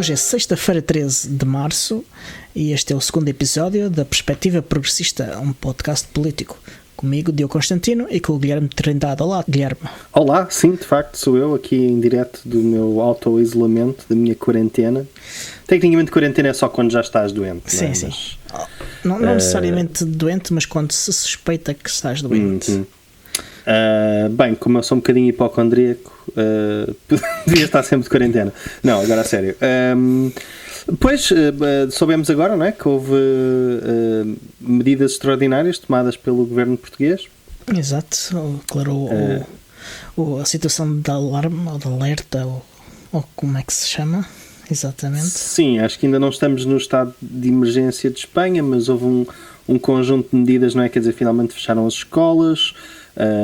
Hoje é sexta-feira, 13 de março, e este é o segundo episódio da Perspectiva Progressista, um podcast político. Comigo, Diogo Constantino, e com o Guilherme Trindade. Olá, Guilherme. Olá, sim, de facto sou eu, aqui em direto do meu auto-isolamento, da minha quarentena. Tecnicamente quarentena é só quando já estás doente, sim, não é? Sim. Não necessariamente doente, mas quando se suspeita que estás doente. Bem, como eu sou um bocadinho hipocondríaco, devia estar sempre de quarentena. Não, agora a sério. Pois, soubemos agora, não é, que houve medidas extraordinárias tomadas pelo governo português. Exato, declarou a situação de alarme, ou de alerta, ou como é que se chama, exatamente. Sim, acho que ainda não estamos no estado de emergência de Espanha, mas houve um conjunto de medidas, não é, quer dizer, finalmente fecharam as escolas.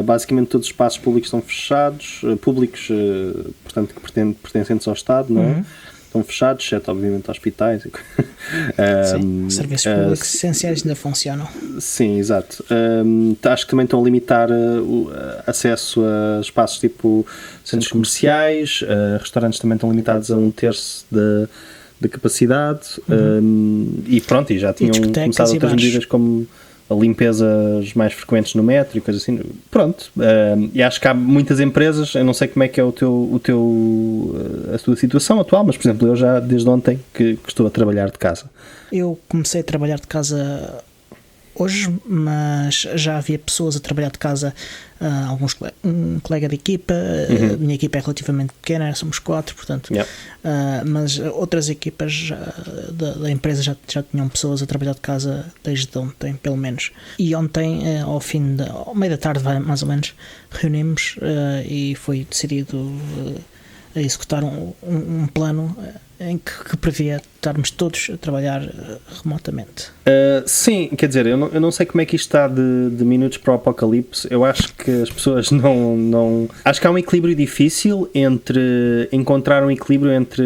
Basicamente todos os espaços públicos estão fechados, públicos, portanto, que pertencentes ao Estado, não é? Uhum. Estão fechados, exceto obviamente hospitais. Sim, serviços públicos essenciais ainda funcionam. Sim, exato. Acho que também estão a limitar o acesso a espaços tipo centros comerciais, restaurantes também estão limitados a 1/3 da capacidade, e pronto, e já tinham começado outras medidas como a limpezas mais frequentes no metro e coisas assim. Pronto, e acho que há muitas empresas, eu não sei como é que é a tua situação atual, mas por exemplo, eu já desde ontem que estou a trabalhar de casa. Eu comecei a trabalhar de casa hoje, mas já havia pessoas a trabalhar de casa, um colega de equipa, a minha equipa é relativamente pequena, somos 4, portanto, mas outras equipas da empresa já tinham pessoas a trabalhar de casa desde ontem, pelo menos. E ontem, ao meio da tarde, mais ou menos, reunimos e foi decidido a executar um plano em que previa estarmos todos a trabalhar remotamente. Sim, quer dizer, eu não sei como é que isto está de minutos para o apocalipse. Eu acho que as pessoas não... Acho que há um equilíbrio difícil encontrar um equilíbrio entre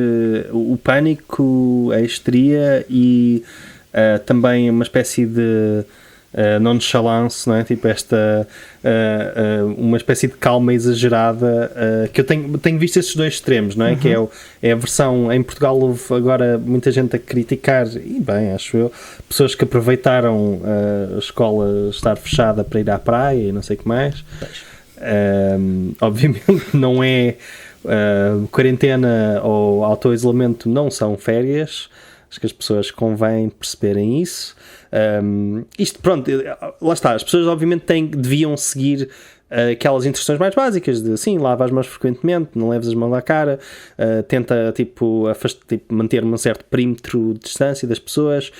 o pânico, a histeria e também uma espécie de nonchalance, não é? Tipo uma espécie de calma exagerada, que eu tenho visto esses dois extremos, não é? Que é a versão, em Portugal houve agora muita gente a criticar, e bem, acho eu, pessoas que aproveitaram a escola estar fechada para ir à praia e não sei o que mais. Obviamente não é quarentena ou auto-isolamento, não são férias. Acho que as pessoas convém perceberem isso. Isto, pronto, lá está. As pessoas obviamente deviam seguir aquelas instruções mais básicas de, sim, lava as mãos frequentemente, não leves as mãos à cara, tenta, manter um certo perímetro de distância das pessoas,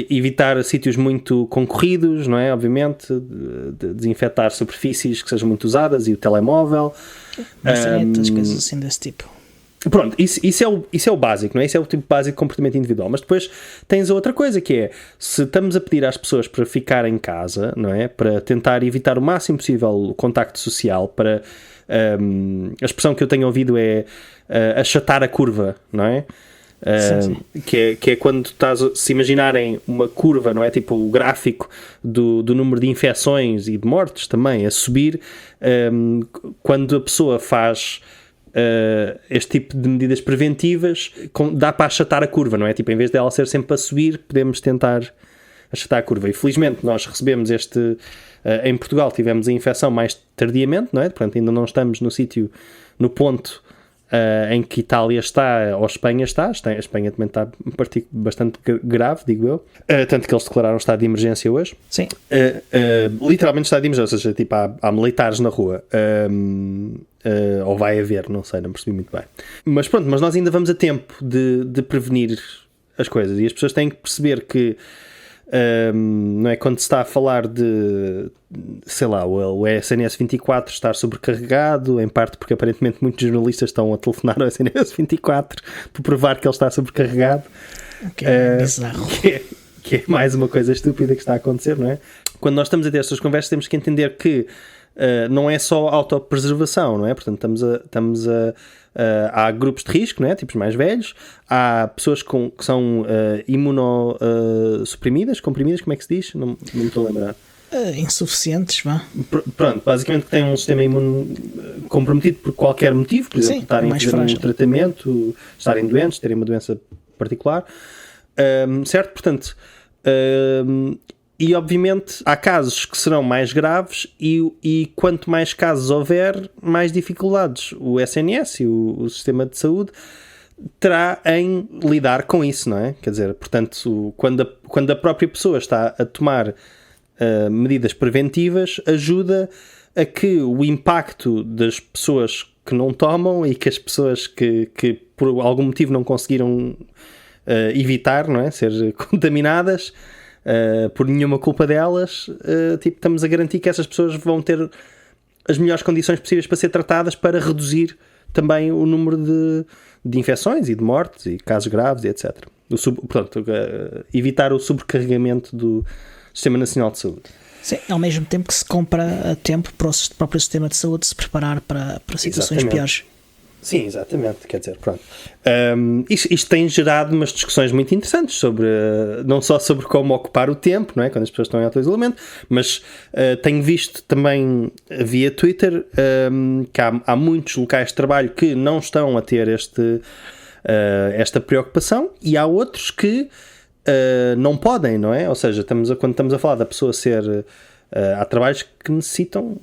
evitar sítios muito concorridos, não é? Obviamente, desinfetar superfícies que sejam muito usadas e o telemóvel. Maçanetas, coisas assim desse tipo. Pronto, isso é o básico, não é? Isso é o tipo básico de comportamento individual. Mas depois tens a outra coisa, que é, se estamos a pedir às pessoas para ficar em casa, não é? Para tentar evitar o máximo possível o contacto social, para a expressão que eu tenho ouvido é achatar a curva, não é? Sim. Que é quando se imaginarem uma curva, não é? Tipo o gráfico do número de infecções e de mortes também a subir, quando a pessoa faz este tipo de medidas preventivas, dá para achatar a curva, não é? Tipo, em vez dela ser sempre a subir, podemos tentar achatar a curva. E felizmente nós recebemos em Portugal tivemos a infecção mais tardiamente, não é? Portanto, ainda não estamos no ponto em que Itália está ou Espanha está. A Espanha também está bastante grave, digo eu. Tanto que eles declararam estado de emergência hoje. Sim. Literalmente estado de emergência, ou seja, tipo, há militares na rua. Ou vai haver, não sei, não percebi muito bem. Mas pronto, mas nós ainda vamos a tempo de prevenir as coisas. E as pessoas têm que perceber que não é, quando se está a falar de, sei lá, o SNS 24 estar sobrecarregado, em parte porque aparentemente muitos jornalistas estão a telefonar ao SNS 24 para provar que ele está sobrecarregado, bizarro. que é mais uma coisa estúpida que está a acontecer, não é? Quando nós estamos a ter estas conversas, temos que entender que não é só autopreservação, não é? Portanto, há grupos de risco, não é? Tipos mais velhos, há pessoas que são imunossuprimidas, comprimidas, como é que se diz? Não me estou a lembrar. Insuficientes, vá. Pronto, basicamente tem um sistema imune comprometido por qualquer motivo, por exemplo, estarem a fazer um tratamento, estarem doentes, terem uma doença particular, certo? Portanto, e obviamente há casos que serão mais graves e quanto mais casos houver, mais dificuldades o SNS e o sistema de saúde terá em lidar com isso, não é? Quer dizer, portanto, quando a própria pessoa está a tomar medidas preventivas, ajuda a que o impacto das pessoas que não tomam e que as pessoas que por algum motivo não conseguiram evitar, não é? Ser contaminadas por nenhuma culpa delas, estamos a garantir que essas pessoas vão ter as melhores condições possíveis para ser tratadas, para reduzir também o número de infecções e de mortes e casos graves e etc. Portanto, evitar o sobrecarregamento do Sistema Nacional de Saúde. Sim, ao mesmo tempo que se compra a tempo para o próprio sistema de saúde se preparar para situações piores. Sim, exatamente, quer dizer, pronto. Isto tem gerado umas discussões muito interessantes sobre, não só sobre como ocupar o tempo, não é? Quando as pessoas estão em auto-isolamento, mas tenho visto também via Twitter que há muitos locais de trabalho que não estão a ter esta preocupação, e há outros que não podem, não é? Ou seja, quando estamos a falar da pessoa ser... há trabalhos que necessitam,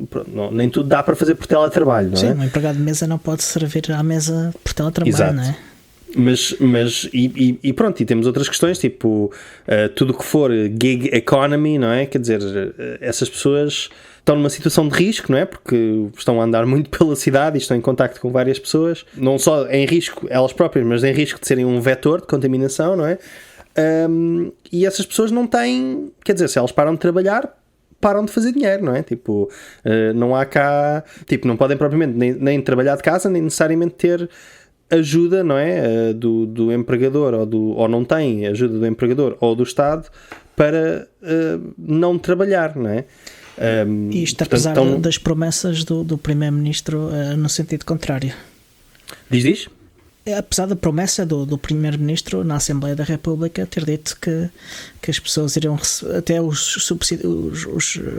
nem tudo dá para fazer por teletrabalho, não é? Sim, um empregado de mesa não pode servir à mesa por teletrabalho. Exato. Não é? Mas pronto, e temos outras questões, tipo tudo o que for gig economy, não é? Quer dizer, essas pessoas estão numa situação de risco, não é? Porque estão a andar muito pela cidade e estão em contacto com várias pessoas, não só em risco elas próprias, mas em risco de serem um vetor de contaminação, não é? E essas pessoas não têm, quer dizer, se elas param de trabalhar, param de fazer dinheiro, não é? Tipo, não há cá, tipo, não podem propriamente nem trabalhar de casa, nem necessariamente ter ajuda, não é? Do empregador, ou não têm ajuda do empregador ou do Estado para não trabalhar, não é? E isto apesar das promessas do Primeiro-Ministro no sentido contrário. Diz? Apesar da promessa do Primeiro-Ministro na Assembleia da República ter dito que as pessoas iriam até os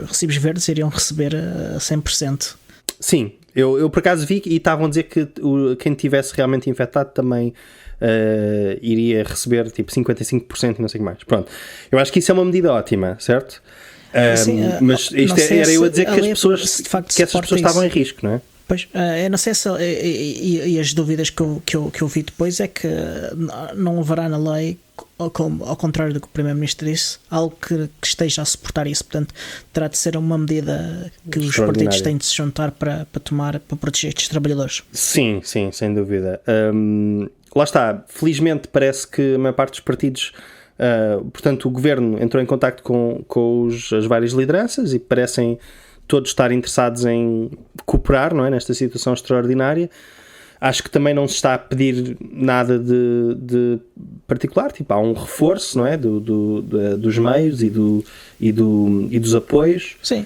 recibos verdes iriam receber a 100%. Sim, eu por acaso vi e estavam a dizer que quem tivesse realmente infectado também iria receber tipo 55% e não sei o que mais. Pronto, eu acho que isso é uma medida ótima, certo? Sim, mas isto era eu a dizer que as pessoas, essas pessoas estavam em risco, não é? Pois, eu não sei se... E as dúvidas que eu vi depois é que não haverá na lei, ao contrário do que o Primeiro-Ministro disse, algo que esteja a suportar isso. Portanto, terá de ser uma medida que os partidos têm de se juntar para proteger estes trabalhadores. Sim, sem dúvida. Lá está. Felizmente parece que a maior parte dos partidos... portanto, o Governo entrou em contacto com as várias lideranças e parecem... todos estar interessados em cooperar, não é? Nesta situação extraordinária. Acho que também não se está a pedir nada de particular, tipo, há um reforço, não é? Dos meios e dos apoios. Sim.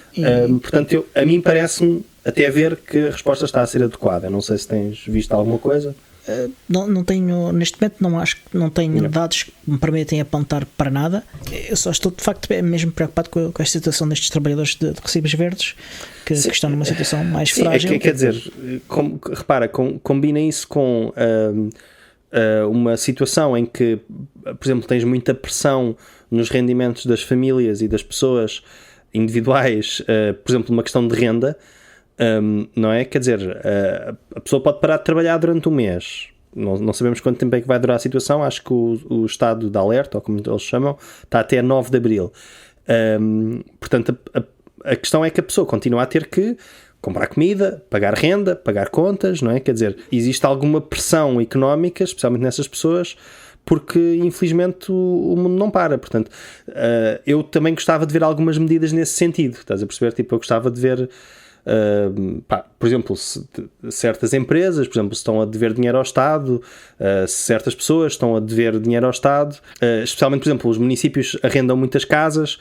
Portanto, a mim parece-me até ver que a resposta está a ser adequada. Não sei se tens visto alguma coisa. Não tenho, neste momento não tenho dados que me permitem apontar para nada. Eu só estou de facto mesmo preocupado com a situação destes trabalhadores de recibos verdes que estão numa situação mais frágil. Quer dizer, repara, combina isso com uma situação em que, por exemplo, tens muita pressão nos rendimentos das famílias e das pessoas individuais, por exemplo, uma questão de renda. Não é? Quer dizer, a pessoa pode parar de trabalhar durante um mês. Não sabemos quanto tempo é que vai durar a situação. Acho que o estado de alerta, ou como eles chamam, está até 9 de abril. Portanto, a questão é que a pessoa continua a ter que comprar comida, pagar renda, pagar contas, não é? Quer dizer, existe alguma pressão económica, especialmente nessas pessoas, porque infelizmente o mundo não para. Portanto, eu também gostava de ver algumas medidas nesse sentido. Estás a perceber? Tipo, eu gostava de ver... por exemplo, certas empresas, por exemplo, se estão a dever dinheiro ao Estado, se certas pessoas estão a dever dinheiro ao Estado, especialmente, por exemplo, os municípios arrendam muitas casas.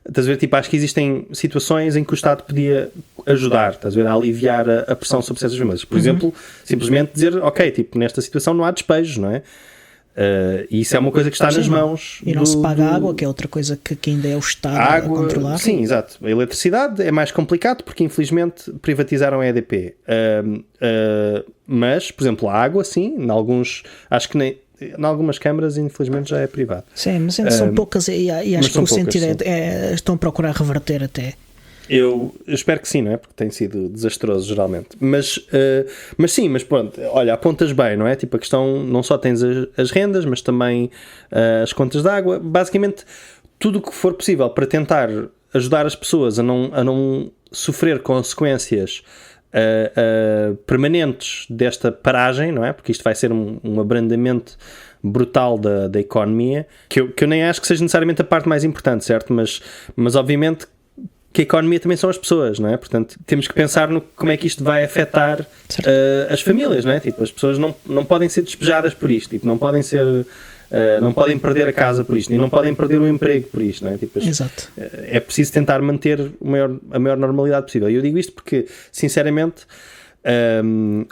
Estás a ver? Tipo, acho que existem situações em que o Estado podia ajudar, estás a ver? A aliviar a pressão sobre certas famílias. Por exemplo, simplesmente dizer, ok, tipo, nesta situação não há despejos, não é? E isso é uma coisa que está nas mãos. E não se paga água, que é outra coisa que ainda é o Estado a controlar. Sim, exato. A eletricidade é mais complicado porque infelizmente privatizaram a EDP. Mas, por exemplo, a água, sim, acho que nem. Em algumas câmaras, infelizmente, já é privado. Sim, mas ainda são poucas e acho que o sentido estão a procurar reverter até. Eu espero que sim, não é? Porque tem sido desastroso, geralmente. Mas sim, mas pronto, olha, apontas bem, não é? Tipo, a questão, não só tens as rendas, mas também as contas de água. Basicamente, tudo o que for possível para tentar ajudar as pessoas a não sofrer consequências permanentes desta paragem, não é? Porque isto vai ser um abrandamento brutal da economia, que eu nem acho que seja necessariamente a parte mais importante, certo? Mas obviamente que a economia também são as pessoas, não é? Portanto, temos que pensar no como é que isto vai afetar as famílias, não é? Tipo, as pessoas não podem ser despejadas por isto, tipo, não podem perder a casa por isto, e não podem perder o emprego por isto, não é? Tipo, exato. É preciso tentar manter a maior normalidade possível. E eu digo isto porque, sinceramente,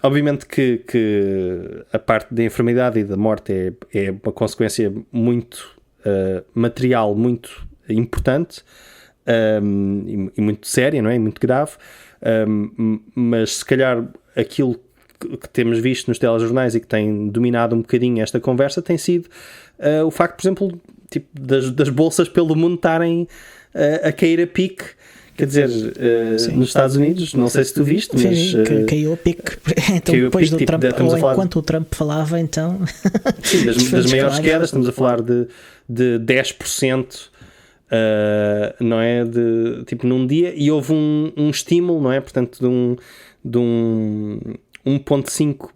obviamente que a parte da enfermidade e da morte é uma consequência muito material, muito importante, e muito séria, não é? E muito grave, mas se calhar aquilo que temos visto nos telejornais e que tem dominado um bocadinho esta conversa tem sido o facto, por exemplo, tipo, das bolsas pelo mundo estarem a cair a pique. Quer dizer, nos Estados Unidos, não sei se tu viste, mas... Sim, caiu a pique. Então, depois do Trump, enquanto o Trump falava, então... Sim, das maiores quedas, estamos a falar de 10%, não é? Tipo, num dia, e houve um estímulo, não é? Portanto, de um 1.5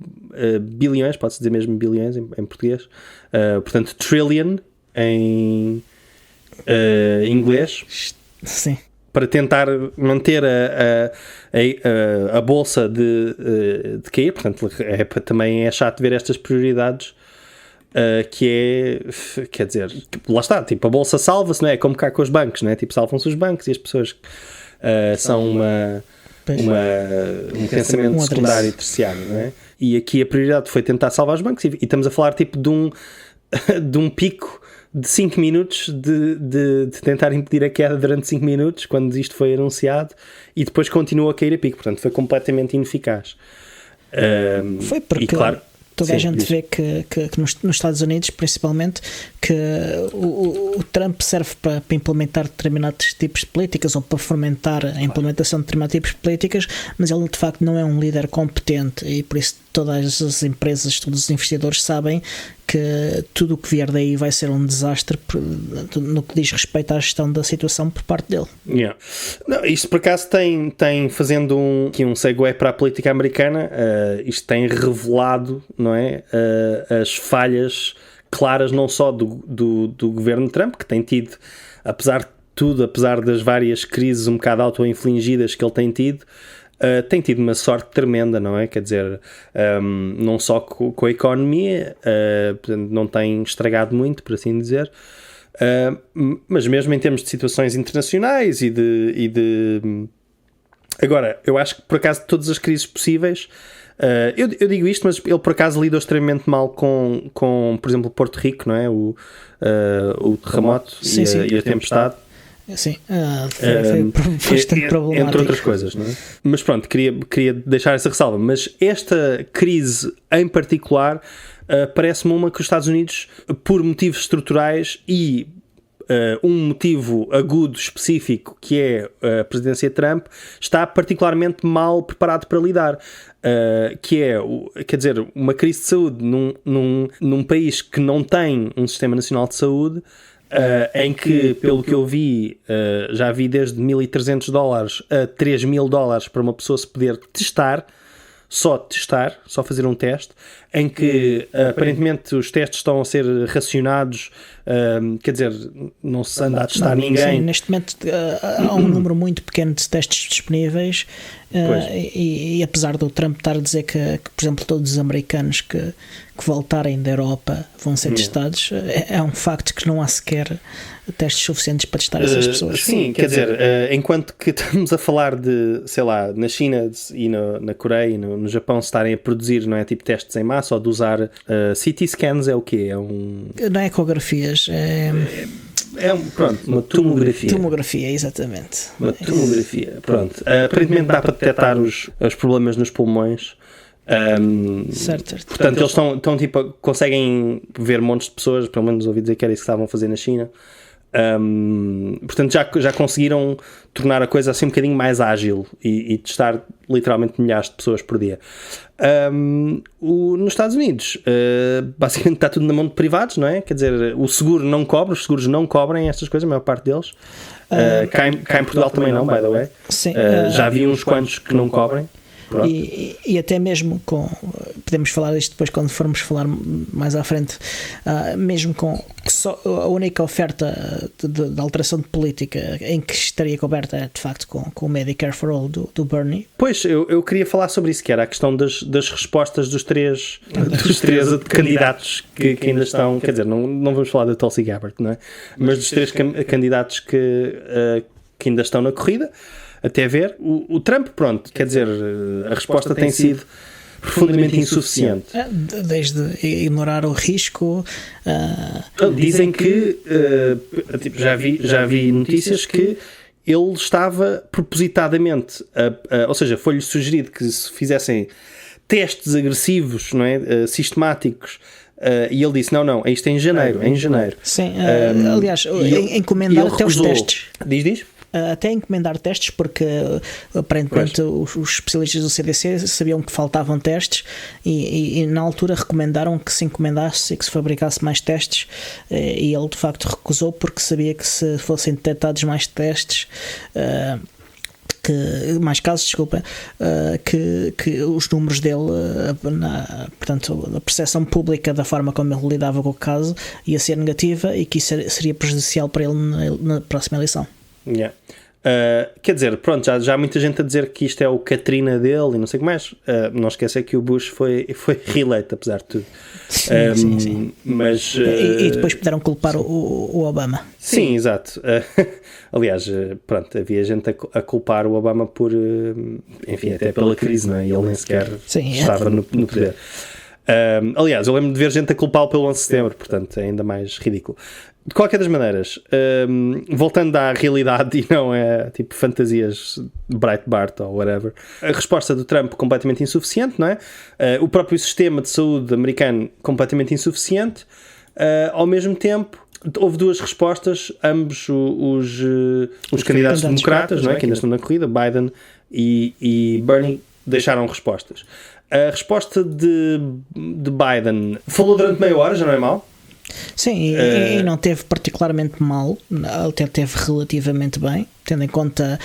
bilhões, pode-se dizer mesmo bilhões em português, portanto, trillion em inglês. Sim. Para tentar manter a bolsa de cair, portanto, também é chato ver estas prioridades, que é, quer dizer, lá está, tipo, a bolsa salva-se, não é? Como cá com os bancos, não é? Tipo, salvam-se os bancos e as pessoas são um pensamento secundário e terciário, não é? E aqui a prioridade foi tentar salvar os bancos, e estamos a falar tipo de um pico de 5 minutos de tentar impedir a queda durante 5 minutos quando isto foi anunciado, e depois continuou a cair a pico, portanto foi completamente ineficaz. Foi porque, e, claro, toda a gente vê que nos Estados Unidos, principalmente, que o Trump serve para implementar determinados tipos de políticas ou para fomentar a implementação de determinados tipos de políticas, mas ele de facto não é um líder competente, e por isso todas as empresas, todos os investidores sabem que tudo o que vier daí vai ser um desastre no que diz respeito à gestão da situação por parte dele. Yeah. Não, isto por acaso tem fazendo um segue para a política americana, isto tem revelado, não é, as falhas claras não só do governo Trump, que tem tido, apesar de tudo, apesar das várias crises um bocado auto-infligidas que ele tem tido uma sorte tremenda, não é? Quer dizer, não só com a economia, portanto, não tem estragado muito, por assim dizer, mas mesmo em termos de situações internacionais e de... Agora, eu acho que por acaso de todas as crises possíveis, eu digo isto, mas ele por acaso lidou extremamente mal com por exemplo, Porto Rico, não é? O terremoto e a tempestade. Sim, foi bastante problemático. Entre outras coisas, não é? Mas pronto, queria deixar essa ressalva. Mas esta crise em particular parece-me uma que os Estados Unidos, por motivos estruturais e um motivo agudo específico, que é a presidência Trump, está particularmente mal preparado para lidar. Que é, quer dizer, uma crise de saúde num país que não tem um sistema nacional de saúde, em que, pelo que eu vi, já vi desde $1.300 a $3.000 para uma pessoa se poder testar, só fazer um teste, em que aparentemente os testes estão a ser racionados Quer dizer, não se anda a testar ninguém. Sim, neste momento há um número muito pequeno de testes disponíveis, e apesar do Trump estar a dizer que, por exemplo, todos os americanos que voltarem da Europa vão ser testados, é um facto que não há sequer testes suficientes para testar essas pessoas. Sim, quer dizer, enquanto que estamos a falar de, sei lá, na China e na Coreia e no Japão se estarem a produzir, não é, tipo testes em massa, ou de usar CT scans, é o quê? Não é ecografias, pronto, uma tomografia. Tomografia, exatamente. Uma tomografia, pronto. Aparentemente dá para detectar os problemas nos pulmões. Certo. Portanto, eles estão tipo, conseguem ver montes de pessoas, pelo menos ouvi dizer que era isso que estavam a fazer na China. Portanto, já conseguiram tornar a coisa assim um bocadinho mais ágil e testar literalmente milhares de pessoas por dia. Nos Estados Unidos, basicamente está tudo na mão de privados, não é? Quer dizer, os seguros não cobrem estas coisas, a maior parte deles. Cá em Portugal também não, by the way. Sim, já vi uns quantos que não cobrem. E até mesmo podemos falar isto depois quando formos falar mais à frente, mesmo com só a única oferta de alteração de política em que estaria coberta é de facto com o Medicare for All do Bernie. Pois, eu queria falar sobre isso, que era a questão das respostas dos três candidatos que ainda estão, quer dizer, não vamos falar da Tulsi Gabbard, não é? Mas dos três candidatos que ainda estão na corrida. Até ver, o Trump, pronto, quer dizer, a resposta tem sido profundamente insuficiente. Desde ignorar o risco. Dizem que, já vi notícias que ele estava propositadamente, ou seja, foi-lhe sugerido que se fizessem testes agressivos, não é, sistemáticos, e ele disse, não, isto é em janeiro. Sim, aliás, encomendar até os testes. Diz? Até encomendar testes, porque aparentemente os especialistas do CDC sabiam que faltavam testes e na altura recomendaram que se encomendasse e que se fabricasse mais testes, e ele de facto recusou porque sabia que se fossem detectados mais testes, mais casos, desculpa, que os números dele, portanto, a percepção pública da forma como ele lidava com o caso ia ser negativa e que isso seria prejudicial para ele na próxima eleição. Yeah. Quer dizer, pronto, já há muita gente a dizer que isto é o Katrina dele e não sei o que mais. Não esquecer que o Bush foi reeleito, apesar de tudo. Sim. Mas, e depois puderam culpar o Obama. Sim, exato. Aliás, pronto, havia gente a culpar o Obama por, enfim, até pela crise, não é? E ele nem sequer estava no poder. Aliás, eu lembro de ver gente a culpá-lo pelo 11 de setembro, portanto é ainda mais ridículo. De qualquer das maneiras, voltando à realidade e não é tipo fantasias Breitbart ou whatever, a resposta do Trump completamente insuficiente, não é? O próprio sistema de saúde americano completamente insuficiente. Ao mesmo tempo, houve duas respostas, ambos os candidatos democratas, não é? Que ainda estão na corrida, Biden e Bernie, deixaram respostas. A resposta de Biden falou durante meia hora, já não é mau? Sim, e não teve particularmente mal, até teve relativamente bem, tendo em conta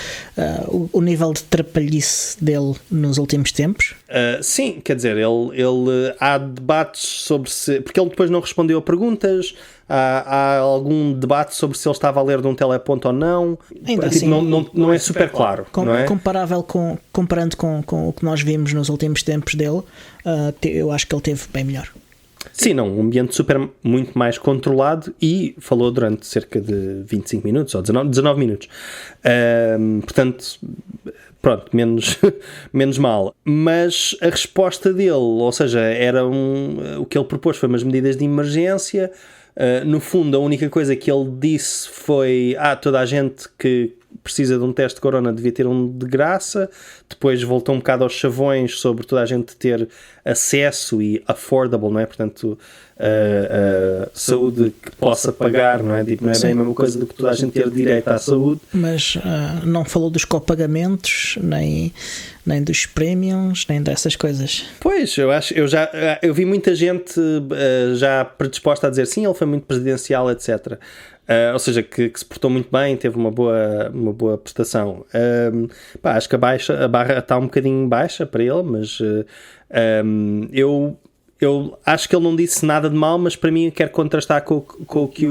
o nível de trapalhice dele nos últimos tempos. Sim, quer dizer, ele há debates sobre se... Porque ele depois não respondeu a perguntas, há algum debate sobre se ele estava a ler de um teleponto ou não. Ainda tipo, assim, não é super claro. Não é? Comparando com o que nós vimos nos últimos tempos dele, eu acho que ele teve bem melhor. Sim, um ambiente muito mais controlado, e falou durante cerca de 25 minutos ou 19 minutos. Portanto, pronto, menos mal. Mas a resposta dele, ou seja, o que ele propôs foi umas medidas de emergência. No fundo, a única coisa que ele disse foi: toda a gente que precisa de um teste de corona devia ter um de graça. Depois voltou um bocado aos chavões sobre toda a gente ter acesso e affordable, não é? Portanto, saúde que possa pagar, não é? Tipo, não é bem a mesma coisa do que toda a gente ter direito à saúde. Mas não falou dos copagamentos, nem dos premiums, nem dessas coisas. Pois, eu vi muita gente já predisposta a dizer sim, ele foi muito presidencial, etc. Ou seja, que se portou muito bem, teve uma boa prestação. Acho que a barra está um bocadinho baixa para ele, mas eu eu acho que ele não disse nada de mal, mas para mim quer contrastar com o que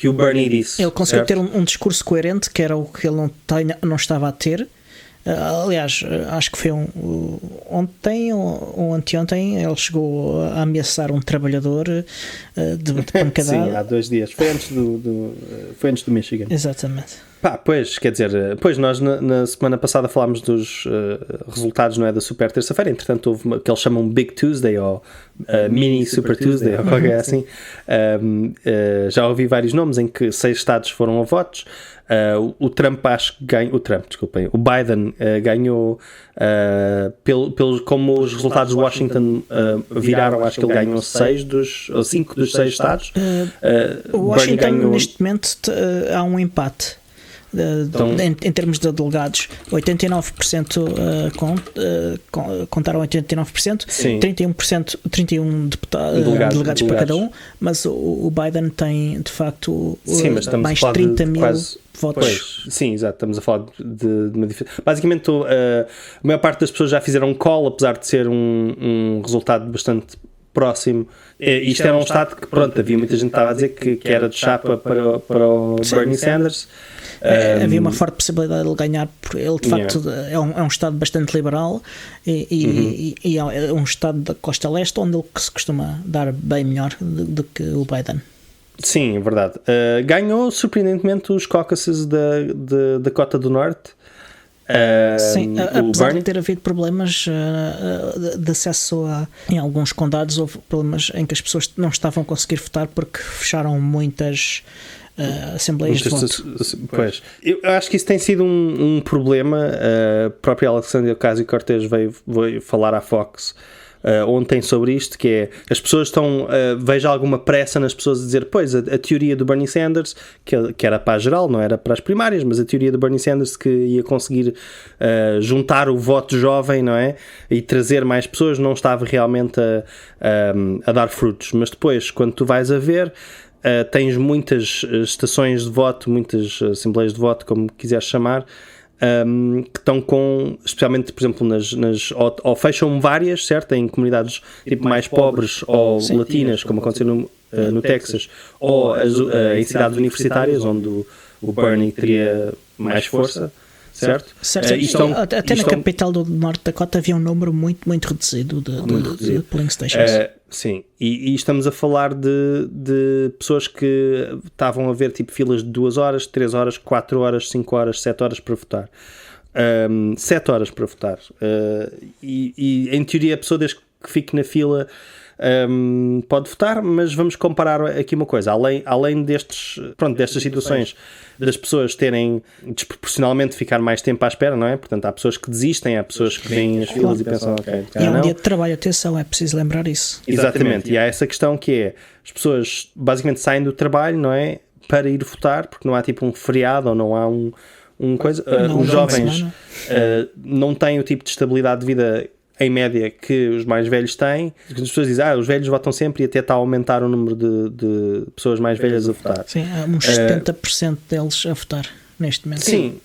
o Bernie disse. Ele conseguiu ter um discurso coerente, que era o que ele não estava a ter. Aliás, acho que foi ontem ou anteontem, ele chegou a ameaçar um trabalhador de pancadada. Sim, há 2 dias. Foi antes do Michigan. Exatamente. Pois, quer dizer, nós na semana passada falámos dos resultados, não é, da Super Terça-feira, entretanto houve o que eles chamam Big Tuesday ou Mini Super Tuesday ou qualquer assim. Já ouvi vários nomes em que 6 estados foram a votos. O Trump o Biden ganhou como os resultados de Washington viraram, acho que ele ganhou 5 dos 6 estados. Washington ganhou... neste momento há um empate. Em termos de delegados, 89% contaram 89%, Sim. 31 delegados para cada um, mas o Biden tem de facto mais 30 mil votos. Pois, sim, exato, estamos a falar de uma diferença. Basicamente, a maior parte das pessoas já fizeram um call, apesar de ser um resultado bastante próximo. Isto era um estado que, pronto, havia muita gente que estava a dizer que era de chapa para o Bernie Sanders. Havia uma forte possibilidade de ele ganhar, porque ele de facto é um estado bastante liberal e é um estado da costa leste onde ele se costuma dar bem melhor do que o Biden. Sim, é verdade. Ganhou surpreendentemente os caucuses da Dakota do Norte. Sim, apesar de ter havido problemas de acesso em alguns condados, houve problemas em que as pessoas não estavam a conseguir votar porque fecharam muitas assembleias de voto. Pois. Eu acho que isso tem sido um problema. A própria Alexandria Ocasio-Cortez veio falar à Fox ontem sobre isto, que é, as pessoas estão, vejo alguma pressa nas pessoas a dizer, pois, a teoria do Bernie Sanders, que era para a geral, não era para as primárias, mas a teoria do Bernie Sanders que ia conseguir juntar o voto jovem, não é? E trazer mais pessoas, não estava realmente a dar frutos. Mas depois, quando tu vais a ver, tens muitas estações de voto, muitas assembleias de voto, como quiseres chamar, que estão com, especialmente, por exemplo, ou fecham várias, certo? Em comunidades tipo mais pobres ou latinas, como aconteceu no Texas, ou em cidades universitárias, onde o Bernie teria mais força, certo? Até na capital do Norte da Dakota havia um número muito, muito reduzido de polling stations. Sim, e estamos a falar de pessoas que estavam a ver tipo filas de 2 horas, 3 horas, 4 horas, 5 horas, 7 horas para votar. 7 horas para votar. E em teoria a pessoa, desde que fique na fila, pode votar, mas vamos comparar aqui uma coisa. Além destas situações das pessoas terem desproporcionalmente ficar mais tempo à espera, não é? Portanto, há pessoas que desistem, há pessoas que veem as filas e pensam, ok, e é um dia de trabalho, atenção, é preciso lembrar isso. Exatamente, e há essa questão que é, as pessoas basicamente saem do trabalho, não é? Para ir votar, porque não há tipo um feriado ou não há os jovens não têm o tipo de estabilidade de vida em média que os mais velhos têm. As pessoas dizem, os velhos votam sempre, e até está a aumentar o número de pessoas mais velhas a votar. Sim, há uns 70% deles a votar neste momento. Sim.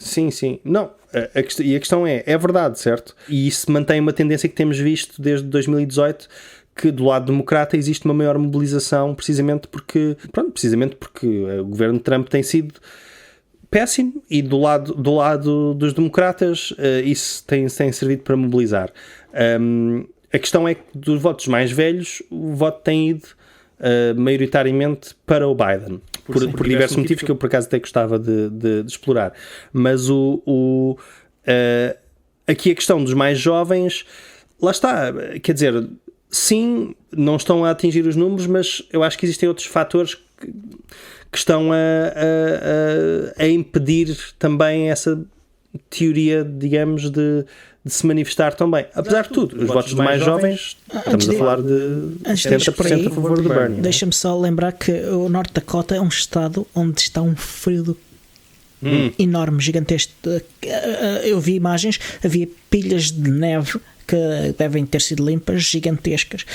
Não, a questão é verdade, certo? E isso mantém uma tendência que temos visto desde 2018, que do lado democrata existe uma maior mobilização, precisamente porque o governo de Trump tem sido péssimo, e do lado dos democratas isso tem servido para mobilizar. A questão é que dos votos mais velhos o voto tem ido maioritariamente para o Biden, por diversos motivos que eu por acaso até gostava de explorar, mas aqui a questão dos mais jovens, lá está, quer dizer, sim, não estão a atingir os números, mas eu acho que existem outros fatores que estão a impedir também essa teoria, digamos, de se manifestar tão bem. Apesar de tudo, os votos mais jovens, estamos a falar de 70% a favor do Bernie. Deixa-me só lembrar que o Norte Dakota é um estado onde está um frio enorme, gigantesco. Eu vi imagens, havia pilhas de neve que devem ter sido limpas, gigantescas.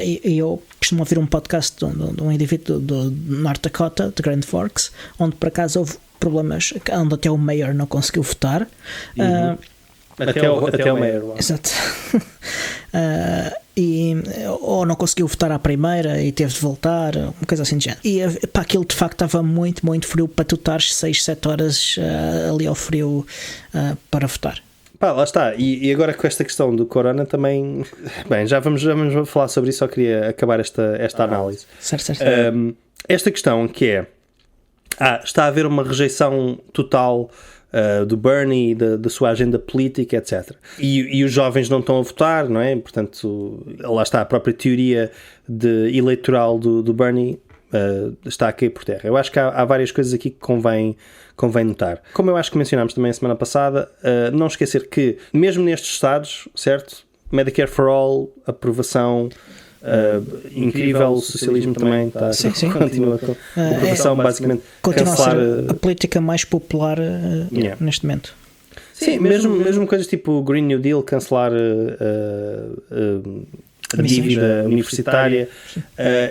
E eu costumo ouvir um podcast de um indivíduo do North Dakota, de Grand Forks, onde por acaso houve problemas, onde até o mayor não conseguiu votar. Até o Mayor. Exato. Ou não conseguiu votar à primeira e teve de voltar, uma coisa assim de género. E pá, aquilo de facto estava muito, muito frio para tu estares 6, 7 horas ali ao frio para votar. Pá, lá está. E agora com esta questão do corona também... Bem, já vamos falar sobre isso, só queria acabar esta análise. Certo. Esta questão que é... está a haver uma rejeição total do Bernie, da sua agenda política, etc. E os jovens não estão a votar, não é? Portanto, lá está a própria teoria eleitoral do Bernie está a cair por terra. Eu acho que há várias coisas aqui que convém notar. Como eu acho que mencionámos também a semana passada, não esquecer que, mesmo nestes estados, certo? Medicare for All, aprovação... incrível, o socialismo também está, continua com a aprovação, basicamente continua cancelar a ser a política mais popular neste momento. Sim, mesmo coisas tipo o Green New Deal, cancelar a dívida universitária,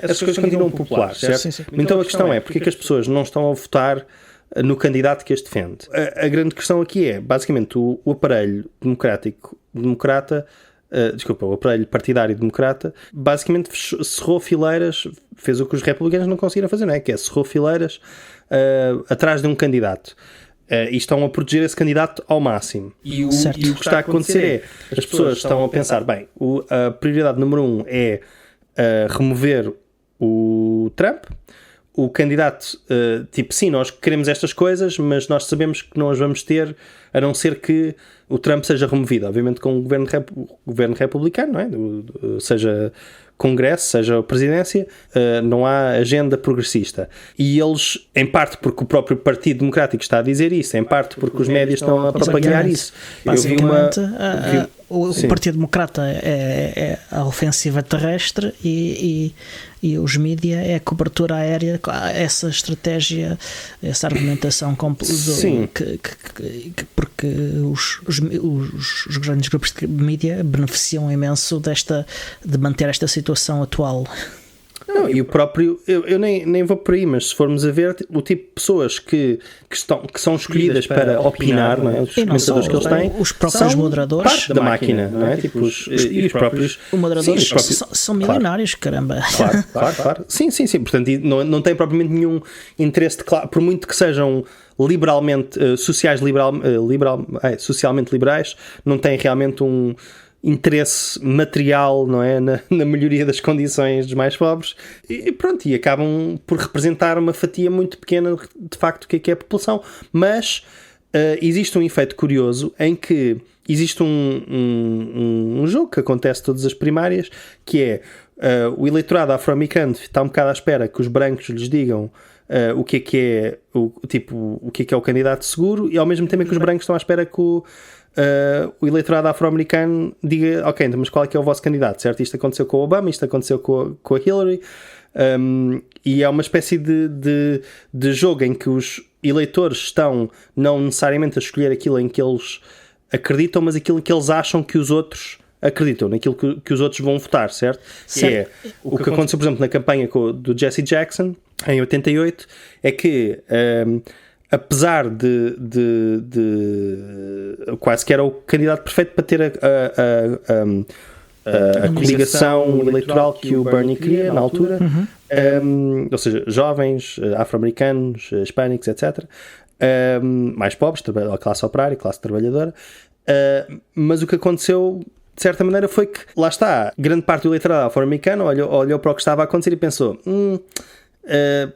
essas coisas continuam populares, certo? Sim. Então a questão é, porque é que as pessoas não estão a votar no candidato que as defende? A grande questão aqui é, basicamente, o aparelho democrata, o aparelho partidário democrata, basicamente cerrou fileiras, fez o que os republicanos não conseguiram fazer, não é? Que é, cerrou fileiras atrás de um candidato. E estão a proteger esse candidato ao máximo. E o que está a acontecer é, as pessoas estão a pensar, bem, a prioridade número 1 é remover o Trump. O candidato, sim, nós queremos estas coisas, mas nós sabemos que não as vamos ter, a não ser que o Trump seja removido, obviamente com o governo republicano, não é? Seja Congresso, seja a presidência, não há agenda progressista. E eles, em parte porque o próprio Partido Democrático está a dizer isso, em parte porque os médias estão a propagar isso. Basicamente, o Partido Democrata é a ofensiva terrestre e os mídia é a cobertura aérea, essa estratégia, essa argumentação porque os grandes grupos de mídia beneficiam imenso de manter esta situação atual. Não, e o próprio, eu nem vou por aí, mas se formos a ver o tipo de pessoas que são escolhidas para opinar, não é? Os comentadores que eles têm, os próprios moderadores parte da máquina, não é? Tipo, os próprios moderadores são milionários, caramba. Claro. Sim. Portanto, não tem propriamente nenhum interesse por muito que sejam socialmente liberais, não têm realmente um interesse material, não é? Na melhoria das condições dos mais pobres, e pronto, e acabam por representar uma fatia muito pequena de facto que é a população, mas existe um efeito curioso em que existe um jogo que acontece todas as primárias, que é o eleitorado afro-americano está um bocado à espera que os brancos lhes digam o que é o candidato seguro, e ao mesmo tempo que os brancos estão à espera que o eleitorado afro-americano diga, ok, mas qual é que é o vosso candidato, certo? Isto aconteceu com o Obama, isto aconteceu com a Hillary, e é uma espécie de jogo em que os eleitores estão não necessariamente a escolher aquilo em que eles acreditam, mas aquilo que eles acham que os outros acreditam, naquilo que os outros vão votar, certo? É o que aconteceu, por exemplo, na campanha do Jesse Jackson, em 88, é que apesar de quase que era o candidato perfeito para ter a coligação eleitoral que o Bernie queria na altura, ou seja, jovens, afro-americanos, hispânicos, etc., mais pobres, a classe operária, classe trabalhadora, mas o que aconteceu de certa maneira foi que, lá está, grande parte do eleitorado afro-americano olhou para o que estava a acontecer e pensou,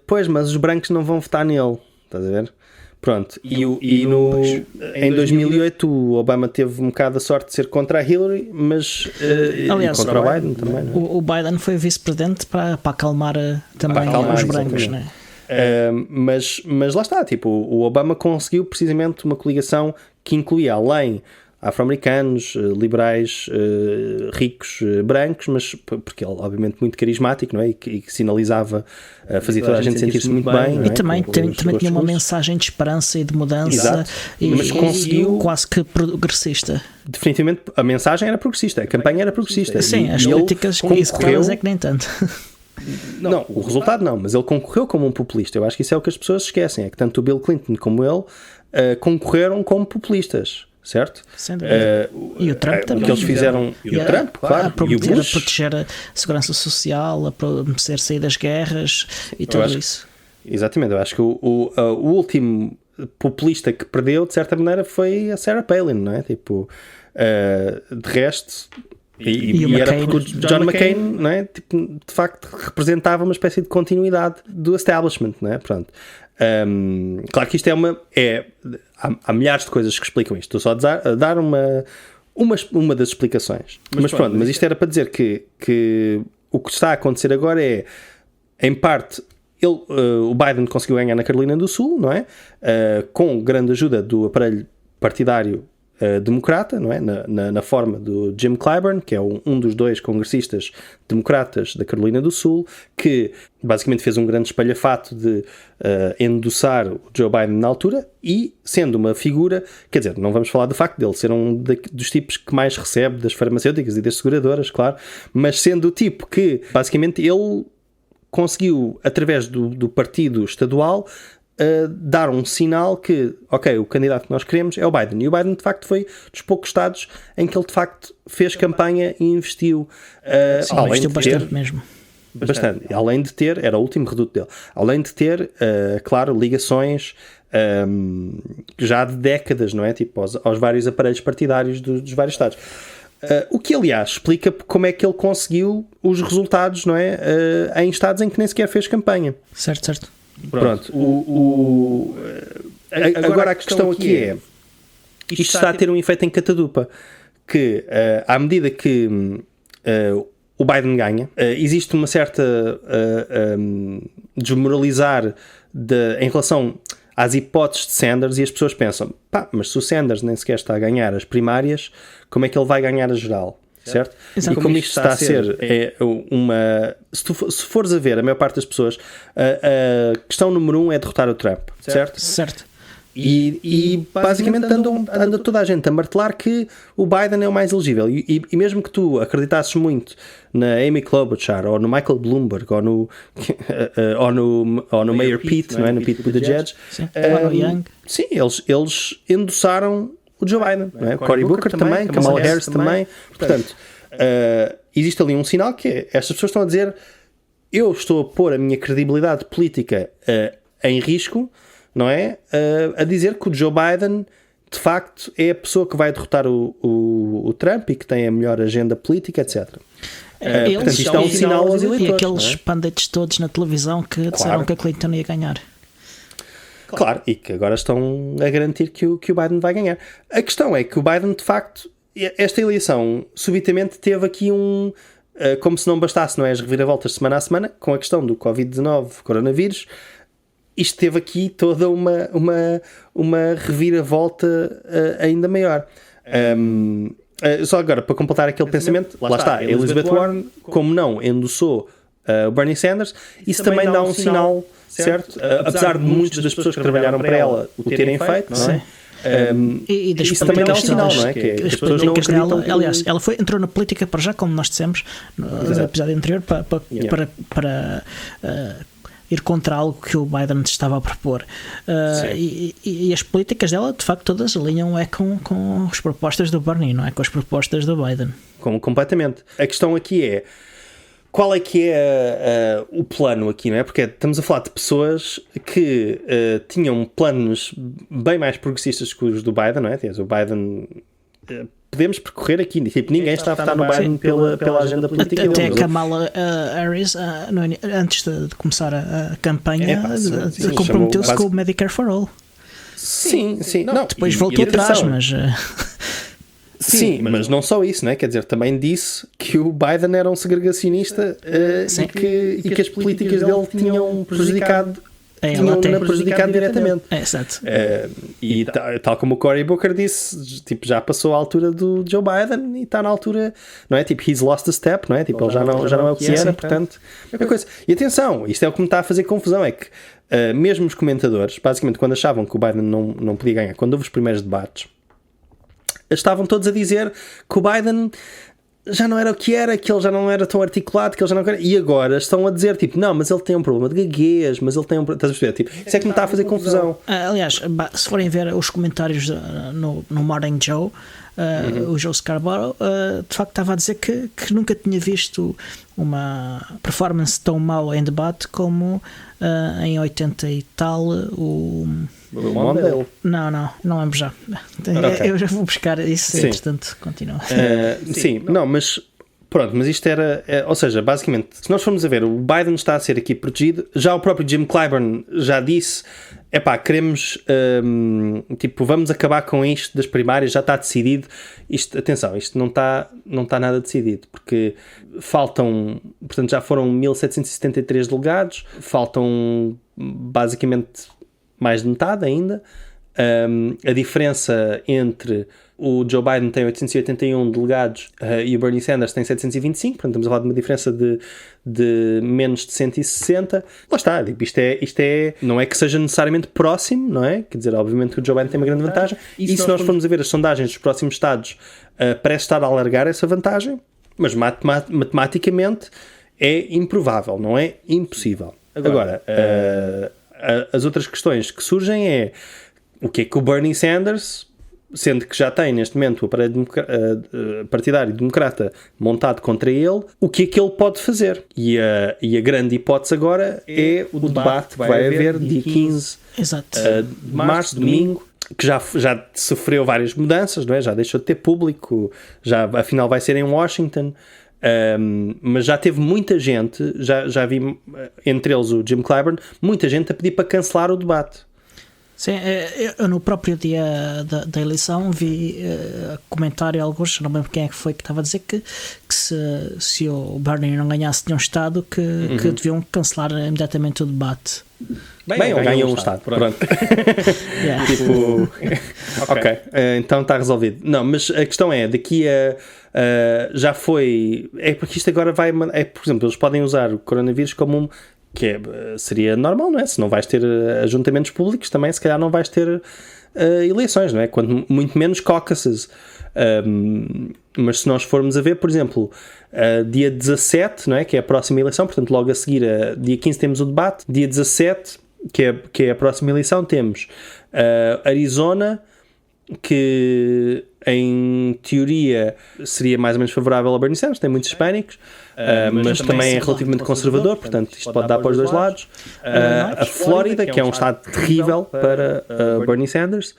pois, mas os brancos não vão votar nele, estás a ver? Pronto, em 2008 o Obama teve um bocado a sorte de ser contra a Hillary, mas aliás, contra o Biden também, não é? O Biden foi vice-presidente para acalmar também os brancos, não é? Mas lá está, tipo, o Obama conseguiu precisamente uma coligação que incluía, além afro-americanos, liberais, ricos, brancos, mas porque ele obviamente muito carismático, não é? E que sinalizava, fazia toda a gente sentir-se muito bem, não é? E também tinha uma mensagem de esperança e de mudança. Mas conseguiu, quase que progressista. Definitivamente a mensagem era progressista, a campanha era progressista. Sim, as políticas executadas é que nem tanto. Não, o resultado não, mas ele concorreu como um populista. Eu acho que isso é o que as pessoas esquecem, é que tanto o Bill Clinton como ele concorreram como populistas, certo? E o Trump também. O que eles fizeram, e o Trump, claro, e o Bush. A Bush. proteger a segurança social, a proteger sair das guerras e tudo isso. Exatamente, eu acho que o último populista que perdeu, de certa maneira, foi a Sarah Palin, não é? Tipo, de resto... E era porque o John McCain, não é? Tipo, de facto representava uma espécie de continuidade do establishment, não é? Pronto. Claro que isto há milhares de coisas que explicam isto. Estou só a dar uma das explicações. Mas pronto, mas isto era para dizer que o que está a acontecer agora é, em parte, o Biden conseguiu ganhar na Carolina do Sul, não é? Com grande ajuda do aparelho partidário democrata, não é? Na forma do Jim Clyburn, que é um dos 2 congressistas democratas da Carolina do Sul, que basicamente fez um grande espalhafato de endossar o Joe Biden na altura, e sendo uma figura, quer dizer, não vamos falar do facto dele ser um dos tipos que mais recebe das farmacêuticas e das seguradoras, claro, mas sendo o tipo que basicamente ele conseguiu, através do partido estadual, dar um sinal que, ok, o candidato que nós queremos é o Biden. E o Biden, de facto, foi dos poucos estados em que ele, de facto, fez campanha e investiu. Investiu bastante mesmo. Bastante. Além de ter, era o último reduto dele, além de ter, claro, ligações já de décadas, não é? Tipo, aos vários aparelhos partidários dos vários estados. O que, aliás, explica como é que ele conseguiu os resultados, não é? Em estados em que nem sequer fez campanha. Certo. Pronto. Agora a questão aqui é, isto está a ter um efeito em catadupa, que à medida que o Biden ganha, existe uma certa desmoralizar em relação às hipóteses de Sanders, e as pessoas pensam, mas se o Sanders nem sequer está a ganhar as primárias, como é que ele vai ganhar a geral? Certo? E como isto está a ser se fores a ver, a maior parte das pessoas, a questão número 1 é derrotar o Trump, certo? E basicamente anda toda a gente a martelar que o Biden é o mais elegível, e mesmo que tu acreditasses muito na Amy Klobuchar ou no Michael Bloomberg ou no Mayor Pete, não é? No Pete Buttigieg, sim, eles endossaram o Joe Biden, não é? Cory Booker também, Kamala Harris também. Portanto, existe ali um sinal que é, estas pessoas estão a dizer, eu estou a pôr a minha credibilidade política em risco, não é? A dizer que o Joe Biden, de facto, é a pessoa que vai derrotar o Trump e que tem a melhor agenda política, etc. Portanto, isto é um sinal aos eleitores. E aqueles pundits todos na televisão que disseram que a Clinton ia ganhar. Claro, e que agora estão a garantir que o Biden vai ganhar. A questão é que o Biden, de facto, esta eleição, subitamente teve aqui como se não bastasse, não é, as reviravoltas semana a semana, com a questão do Covid-19, coronavírus, isto teve aqui toda uma reviravolta ainda maior. Só agora, para completar aquele pensamento, lá está, Elizabeth Warren, como não endossou o Bernie Sanders, isso também dá um sinal, certo? Apesar de muitas das pessoas que trabalharam para ela o terem feito, não é? E das isso também dá um sinal, não é? Que as pessoas não acreditam. Aliás, ela entrou na política para já, como nós dissemos no episódio anterior, para ir contra algo que o Biden estava a propor. E as políticas dela, de facto, todas alinham com as propostas do Bernie, não é? Com as propostas do Biden. Completamente. A questão aqui é, qual é que é o plano aqui, não é? Porque estamos a falar de pessoas que tinham planos bem mais progressistas que os do Biden, não é? O Biden... podemos percorrer aqui, tipo, ninguém está a votar no Biden pela agenda política até dele. Kamala Harris, antes de começar a campanha, comprometeu-se com o Medicare for All. Sim. Não, depois voltou atrás, mas... Sim, mas não só isso, não é? Quer dizer, também disse que o Biden era um segregacionista e que as políticas dele tinham prejudicado diretamente. Exato. E tal como o Cory Booker disse, tipo, já passou a altura do Joe Biden e está na altura, não é? Tipo, he's lost a step, não é? Tipo, ele já não é o que era, portanto, é coisa. E atenção, isto é o que me está a fazer confusão, é que mesmo os comentadores, basicamente, quando achavam que o Biden não podia ganhar, quando houve os primeiros debates, estavam todos a dizer que o Biden já não era o que era, que ele já não era tão articulado, que ele já não era, e agora estão a dizer tipo, não, mas ele tem um problema de gaguez, mas ele tem um, estás a perceber? Tipo, isso é que me está a fazer confusão. Aliás, se forem ver os comentários no Morning Joe, o Joe Scarborough de facto estava a dizer que nunca tinha visto uma performance tão mal em debate como em 80 e tal o Mondale. Não lembro já. Okay. Eu já vou buscar isso, sim. Entretanto continua. Sim, não, mas pronto, mas isto era, ou seja, basicamente, se nós formos a ver, o Biden está a ser aqui protegido, já o próprio Jim Clyburn já disse, queremos, tipo, vamos acabar com isto das primárias, já está decidido. Isto, atenção, isto não está nada decidido, porque faltam, portanto, já foram 1773 delegados, faltam basicamente mais de metade ainda. A diferença entre o Joe Biden tem 881 delegados e o Bernie Sanders tem 725, portanto estamos a falar de uma diferença de menos de 160. Lá está, tipo, isto é, não é que seja necessariamente próximo, não é? Quer dizer, obviamente que o Joe Biden tem uma grande vantagem, e se nós formos a ver as sondagens dos próximos estados, parece estar a alargar essa vantagem, mas matematicamente é improvável, não é impossível. Agora as outras questões que surgem é o que é que o Bernie Sanders, sendo que já tem neste momento o aparelho partidário democrata montado contra ele, o que é que ele pode fazer? E a grande hipótese agora é o debate que vai haver dia 15 de março, domingo, que já sofreu várias mudanças, não é? Já deixou de ter público, já afinal vai ser em Washington. Mas já teve muita gente, já vi entre eles o Jim Clyburn, muita gente a pedir para cancelar o debate. Sim, eu no próprio dia da eleição vi comentário alguns, não lembro quem é que foi, que estava a dizer que se o Bernie não ganhasse nenhum estado que deviam cancelar imediatamente o debate. Bem, ele ganhou um estado, pronto. Yeah. Tipo, ok, então está resolvido. Não, mas a questão é, daqui já foi, é porque isto agora vai, por exemplo, eles podem usar o coronavírus como seria normal, não é? Se não vais ter ajuntamentos públicos, também se calhar não vais ter eleições, não é? Quando muito menos caucuses. Mas se nós formos a ver, por exemplo, dia 17, não é? Que é a próxima eleição, portanto logo a seguir, dia 15 temos o debate, dia 17, que é a próxima eleição, temos Arizona, que em teoria seria mais ou menos favorável a Bernie Sanders, tem muitos hispânicos, mas também é relativamente conservador, portanto isto pode dar para os dois lados. A Flórida, que é um estado terrível para Bernie Sanders,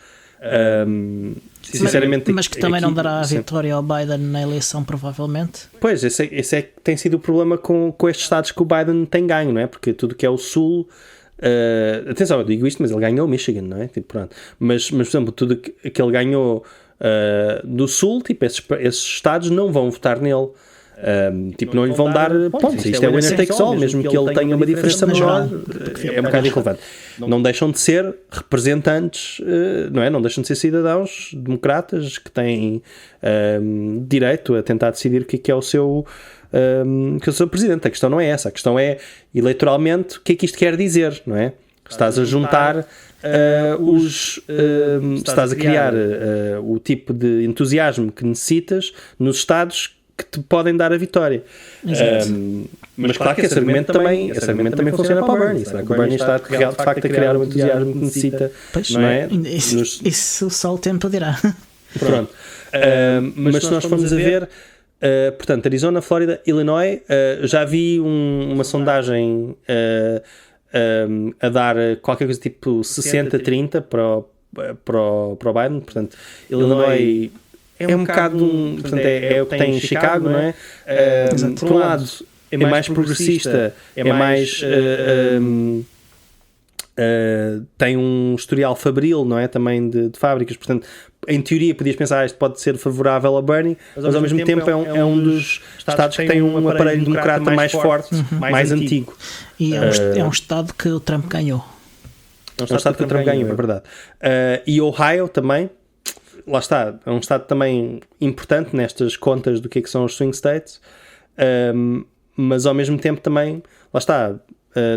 sinceramente, mas que também não dará a vitória ao Biden na eleição, provavelmente. Pois, esse é que tem sido o problema com estes estados que o Biden tem ganho, não é? Porque tudo que é o sul, atenção, eu digo isto, mas ele ganhou Michigan, não é? Tipo, pronto. Mas por exemplo, tudo que ele ganhou do sul, tipo, esses estados não vão votar nele. Tipo, não lhe vão dar pontos. Isto é o winner takes all, mesmo que ele tenha uma diferença menor, é um bocado irrelevante. Não deixam de ser representantes, não é? Não deixam de ser cidadãos democratas que têm direito a tentar decidir o que é o seu presidente. A questão não é essa, a questão é eleitoralmente o que é que isto quer dizer, não é? Estás a juntar estás a criar o tipo de entusiasmo que necessitas nos estados que te podem dar a vitória. Mas claro que esse argumento também funciona para o Bernie. Será que o Bernie está de facto a criar o entusiasmo que necessita? Pois, não é? Isso só o tempo dirá. Pronto. Mas se nós formos a ver, portanto, Arizona, Flórida, Illinois, já vi uma sondagem a dar qualquer coisa tipo 60-30 para o Biden. Portanto, Illinois é um bocado, portanto, é o que tem em Chicago, não é? Por um lado, é mais progressista, é mais tem um historial fabril, não é? Também de fábricas, portanto, em teoria podias pensar isto pode ser favorável a Bernie, mas ao mesmo tempo é um dos estados que tem um aparelho democrata mais forte, mais antigo. E é um estado que o Trump ganhou. É um estado que o Trump ganhou, é verdade. E Ohio também, lá está, é um estado também importante nestas contas do que são os swing states, mas ao mesmo tempo também, lá está,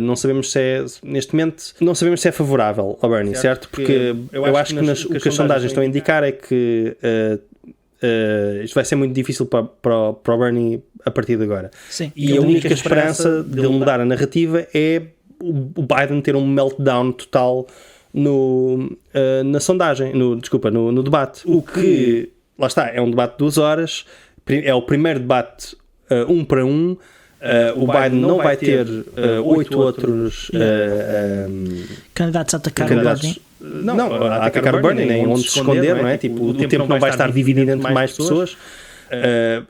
não sabemos se é, neste momento, não sabemos se é favorável ao Bernie, certo? Porque eu acho que o que as sondagens estão a indicar é que isto vai ser muito difícil para o Bernie a partir de agora. Sim. E a única esperança de ele mudar a narrativa é o Biden ter um meltdown total na sondagem, no debate. O que, lá está, é um debate de 2 horas, é o primeiro debate 1 para 1. O Biden não vai ter 8 outros candidatos a atacar o Bernie. Não, a atacar o Bernie, nem onde se esconder, não é? Tipo, o tempo não vai estar dividido entre mais pessoas.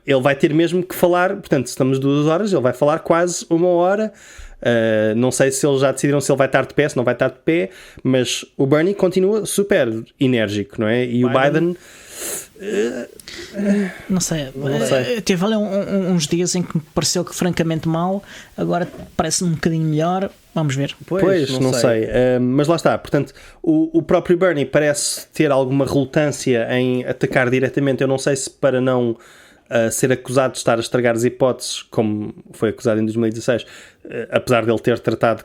Ele vai ter mesmo que falar, portanto, se estamos 2 horas, ele vai falar quase 1 hora. Não sei se eles já decidiram se ele vai estar de pé, se não vai estar de pé, mas o Bernie continua super enérgico, não é? E o Biden... Não sei. Teve ali uns dias em que me pareceu que francamente mal, agora parece-me um bocadinho melhor. Vamos ver. Pois não sei. Mas lá está. Portanto, o próprio Bernie parece ter alguma relutância em atacar diretamente. Eu não sei se para não ser acusado de estar a estragar as hipóteses, como foi acusado em 2016, apesar de ele ter tratado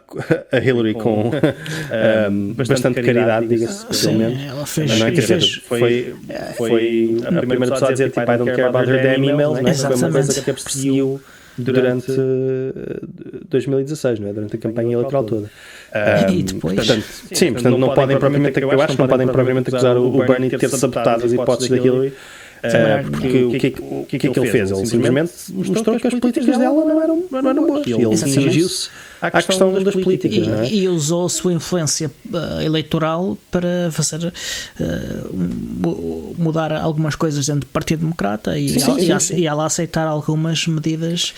a Hillary com bastante caridade, diga-se. Sim, ela fez. Foi a primeira pessoa a dizer tipo, I don't care about her damn emails, não é? Foi uma coisa que a perseguiu durante 2016, não é? Durante a campanha eleitoral toda. E depois? Portanto, não podem propriamente, eu acho que não podem propriamente acusar o Bernie de ter sabotado as hipóteses da Hillary. Porque o que é que ele fez? Ele simplesmente mostrou que as políticas dela não eram boas. Ele dirigiu-se à questão das políticas. E usou a sua influência eleitoral para fazer mudar algumas coisas dentro do Partido Democrata e ela aceitar algumas medidas,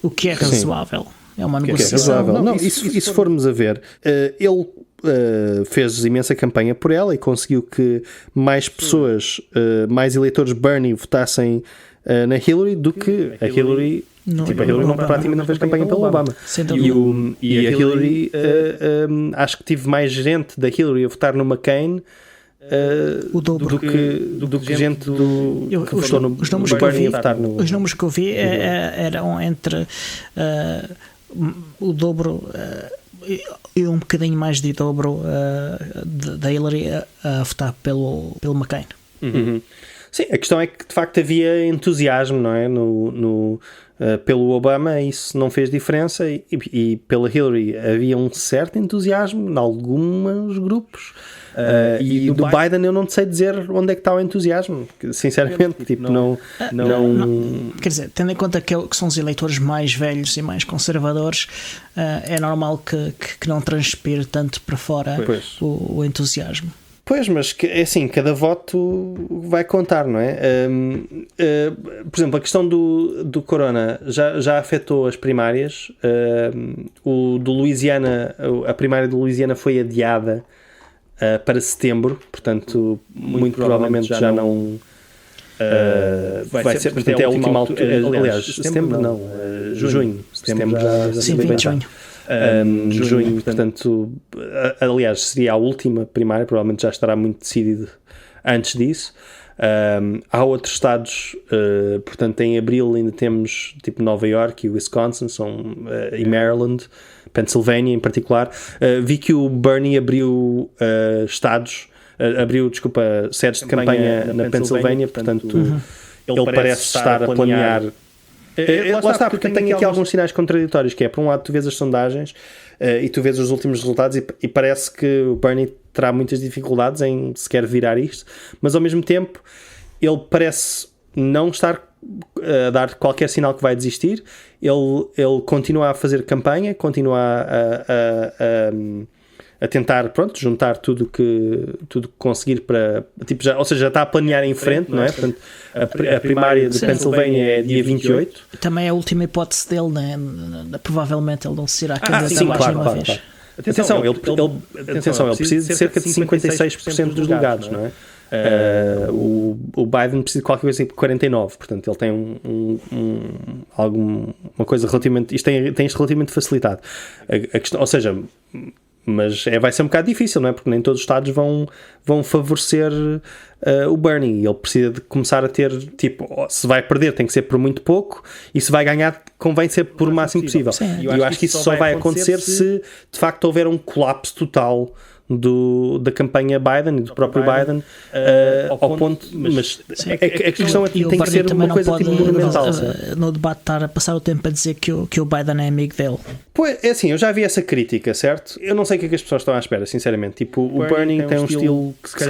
o que é razoável. É uma negociação. E se formos a ver, ele fez imensa campanha por ela e conseguiu que mais pessoas, mais eleitores Bernie votassem na Hillary do que a Hillary. A Hillary praticamente não fez campanha pelo Obama. E a Hillary, acho que tive mais gente da Hillary a votar no McCain o dobro do que gente que votou no Bernie a votar no... Os números que eu vi eram entre o dobro e um bocadinho mais de dobro da Hillary a votar pelo McCain. Uhum. Sim, a questão é que de facto havia entusiasmo, não é? Pelo Obama isso não fez diferença e pela Hillary havia um certo entusiasmo em alguns grupos. E do Biden eu não sei dizer onde é que está o entusiasmo, sinceramente, tipo, não. Quer dizer, tendo em conta que são os eleitores mais velhos e mais conservadores, é normal que não transpire tanto para fora o entusiasmo. Pois, mas é assim, cada voto vai contar, não é? Por exemplo, a questão do Corona já afetou as primárias. O do Louisiana, a primária do Louisiana foi adiada para setembro, portanto, muito provavelmente já não vai ser, portanto, é a última altura. Aliás, setembro não, junho. Setembro já sim, 20 de junho. Junho, portanto, aliás, seria a última primária, provavelmente já estará muito decidido antes disso. Há outros estados, portanto, em abril ainda temos tipo Nova York e Wisconsin, e Maryland, Pennsylvania em particular. Vi que o Bernie abriu sedes de campanha na Pennsylvania, portanto, ele parece estar a planear. Lá está, porque tem aqui alguns sinais contraditórios, que é, por um lado tu vês as sondagens e tu vês os últimos resultados e parece que o Bernie terá muitas dificuldades em sequer virar isto, mas ao mesmo tempo ele parece não estar a dar qualquer sinal que vai desistir. Ele continua a fazer campanha, continua a tentar, juntar tudo que conseguir para, tipo, ou seja, já está a planear em frente, não é? Portanto, a primária de Pennsylvania é dia 28. Também é a última hipótese dele, né? Provavelmente ele não se irá candidatar mais uma vez. Atenção, ele precisa de cerca de 56% dos delegados, não é? O Biden precisa de qualquer coisa tipo 49%, portanto ele tem alguma coisa relativamente, isto tem isto relativamente facilitado. A questão, ou seja, mas vai ser um bocado difícil, não é? Porque nem todos os estados vão favorecer o Bernie. Ele precisa de começar a ter, tipo, se vai perder tem que ser por muito pouco, e se vai ganhar convém ser por o máximo possível. E eu acho que isso só vai acontecer se de facto houver um colapso total da campanha Biden e do próprio Biden, ao ponto, mas a questão tem que ser uma coisa tipo monumental. No debate estar a passar o tempo a dizer que o Biden é amigo dele. Pois, é assim, eu já vi essa crítica, certo? Eu não sei o que é que as pessoas estão à espera, sinceramente. Tipo, o Bernie tem um estilo que se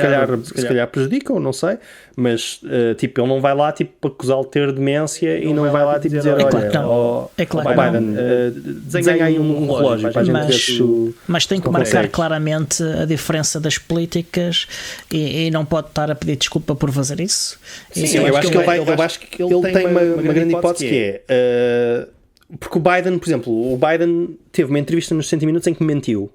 calhar prejudica, ou não sei, mas tipo, ele não vai lá tipo, para acusá-lo de ter demência e não vai lá tipo, dizer, olha, Biden, desenha aí um relógio para a gente ver se mas tem que marcar claramente a diferença das políticas e não pode estar a pedir desculpa por fazer isso. Sim, eu acho que ele tem uma grande hipótese que é porque o Biden, por exemplo, teve uma entrevista nos 60 Minutos em que mentiu,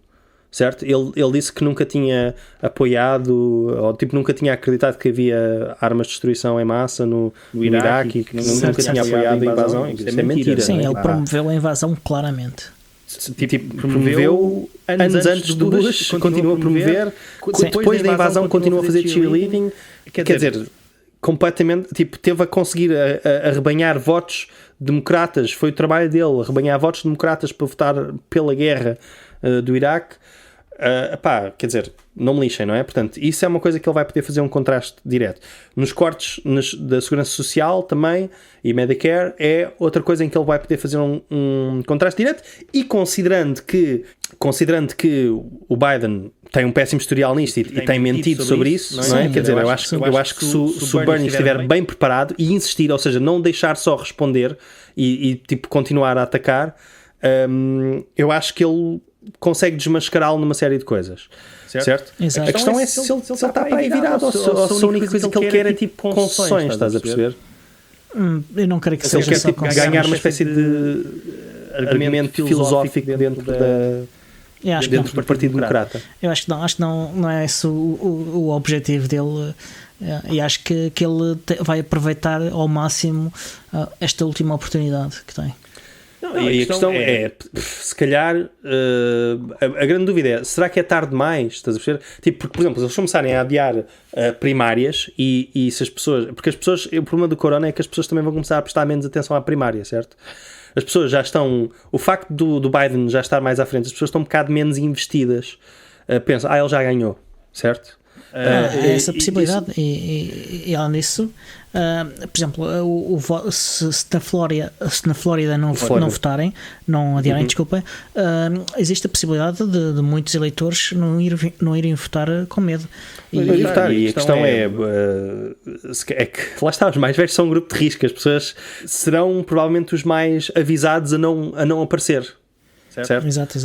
certo? Ele disse que nunca tinha apoiado ou tipo nunca tinha acreditado que havia armas de destruição em massa no Iraque e que nunca tinha apoiado a invasão. Isso é mentira. Sim, ele promoveu a invasão claramente. Tipo, promoveu anos antes do Bush, continua a promover, depois da invasão continua a fazer cheerleading, quer dizer, completamente, tipo, teve a conseguir arrebanhar votos democratas, foi o trabalho dele, arrebanhar votos democratas para votar pela guerra do Iraque. Quer dizer, não me lixem, não é? Portanto, isso é uma coisa que ele vai poder fazer um contraste direto. Nos cortes da Segurança Social também, e Medicare, é outra coisa em que ele vai poder fazer um contraste direto, e considerando que o Biden tem um péssimo historial nisto e tem mentido sobre isso, não é? Quer dizer, eu acho que se o Bernie estiver bem preparado e insistir, ou seja, não deixar só responder e tipo, continuar a atacar, eu acho que ele consegue desmascará-lo numa série de coisas, certo? Exato. A questão é se ele está para aí virado ou se a única coisa que ele quer é tipo concessões, estás a perceber? Eu não creio que seja ele quer tipo, ganhar uma espécie de argumento filosófico dentro do Partido Democrata. Eu acho que não é esse o objetivo dele, e acho que ele vai aproveitar ao máximo esta última oportunidade que tem. E a questão é, se calhar, a grande dúvida é, será que é tarde demais? Estás a perceber? Tipo, porque, por exemplo, se eles começarem a adiar primárias e se as pessoas... Porque as pessoas... O problema do corona é que as pessoas também vão começar a prestar menos atenção à primária, certo? As pessoas já estão... O facto do Biden já estar mais à frente, as pessoas estão um bocado menos investidas. Pensam, ele já ganhou, certo? Essa possibilidade e além disso, por exemplo, se na Flórida não votarem, não adiarem, desculpa, existe a possibilidade de muitos eleitores não irem votar com medo. E a questão é que lá está, os mais velhos são um grupo de risco, as pessoas serão provavelmente os mais avisados a não aparecer, certo? Exato.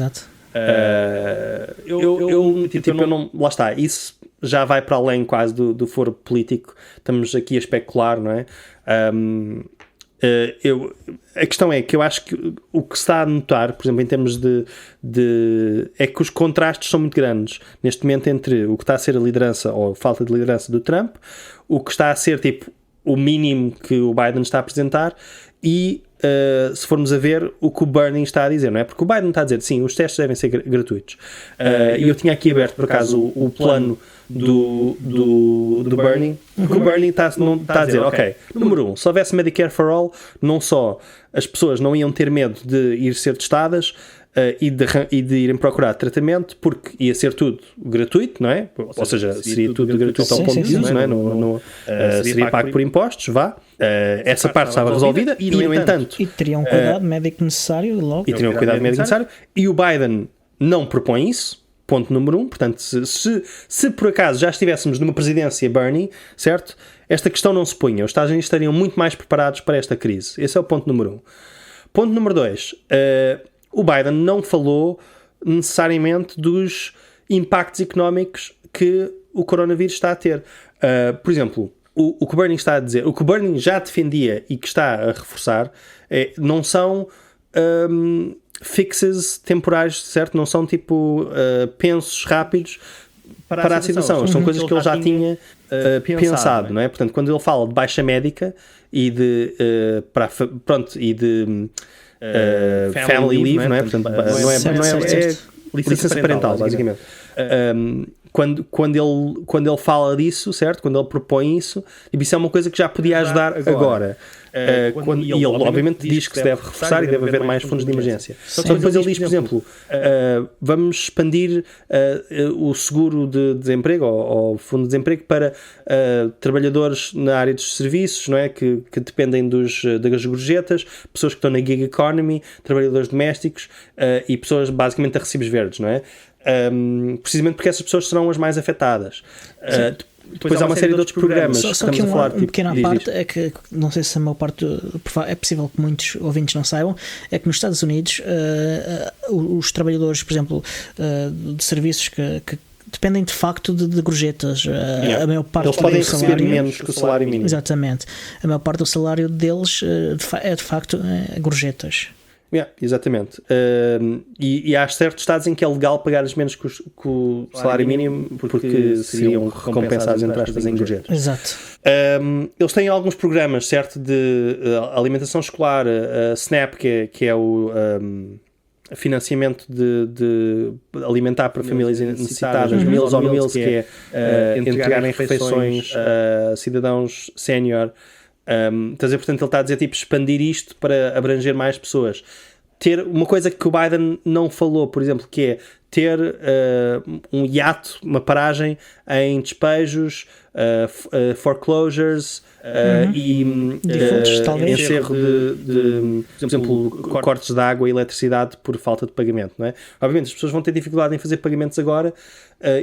Lá está, isso já vai para além quase do foro político, estamos aqui a especular, não é? A questão é que eu acho que o que se está a notar, por exemplo, em termos é que os contrastes são muito grandes neste momento entre o que está a ser a liderança ou a falta de liderança do Trump, o que está a ser tipo o mínimo que o Biden está a apresentar e se formos a ver o que o Bernie está a dizer, não é? Porque o Biden está a dizer, sim, os testes devem ser gratuitos. E eu tinha aqui aberto, por acaso, o plano do Bernie, porque o Bernie está a dizer, ok, número 1, se houvesse Medicare for All, não só as pessoas não iam ter medo de ir ser testadas e de irem procurar tratamento, porque ia ser tudo gratuito, não é? Ou seja, seria tudo gratuito ao ponto de uso, não é? Seria pago por impostos, vá. Essa parte estava resolvida e, no entanto... E teriam cuidado médico necessário logo. E teriam cuidado médico necessário. E o Biden não propõe isso. Ponto número 1, portanto, se por acaso já estivéssemos numa presidência Bernie, certo? Esta questão não se punha. Os Estados Unidos estariam muito mais preparados para esta crise. Esse é o ponto número 1. Ponto número 2, o Biden não falou necessariamente dos impactos económicos que o coronavírus está a ter. Por exemplo, o que o Bernie está a dizer, o que o Bernie já defendia e que está a reforçar, não são... fixes temporais, certo? Não são tipo pensos rápidos para a situação. São coisas que ele já tinha pensado, não é? Portanto, quando ele fala de baixa médica e de family leave, não é? Portanto, não é licença parental, basicamente. quando ele fala disso, certo? Quando ele propõe isso, isso é uma coisa que já podia ajudar agora. E ele obviamente diz que se deve reforçar e deve haver mais fundos de emergência. Só que depois ele diz, por exemplo, vamos expandir o seguro de desemprego ou fundo de desemprego para trabalhadores na área dos serviços, não é? Que dependem das gorjetas, pessoas que estão na gig economy, trabalhadores domésticos e pessoas basicamente a recibos verdes, não é? Precisamente porque essas pessoas serão as mais afetadas. Depois há uma série de outros programas. Só que uma pequena parte é que, não sei se a maior parte, é possível que muitos ouvintes não saibam, é que nos Estados Unidos os trabalhadores, por exemplo, de serviços que dependem de facto de gorjetas. A maior parte eles podem receber menos que o salário mínimo. Exatamente. A maior parte do salário deles é de facto gorjetas. Exatamente. E há certos estados em que é legal pagar menos que o salário mínimo porque seriam recompensados, entre aspas, em gorjetas. Exato. Eles têm alguns programas, certo, de alimentação escolar, SNAP, que é o financiamento de alimentar para famílias necessitadas, Meals on Wheels, que é entregarem refeições a cidadãos sénior. Portanto, ele está a dizer tipo expandir isto para abranger mais pessoas. Ter uma coisa que o Biden não falou, por exemplo, que é ter um hiato, uma paragem em despejos, foreclosures e encerro de, por exemplo, cortes de água e eletricidade por falta de pagamento, não é? Obviamente as pessoas vão ter dificuldade em fazer pagamentos agora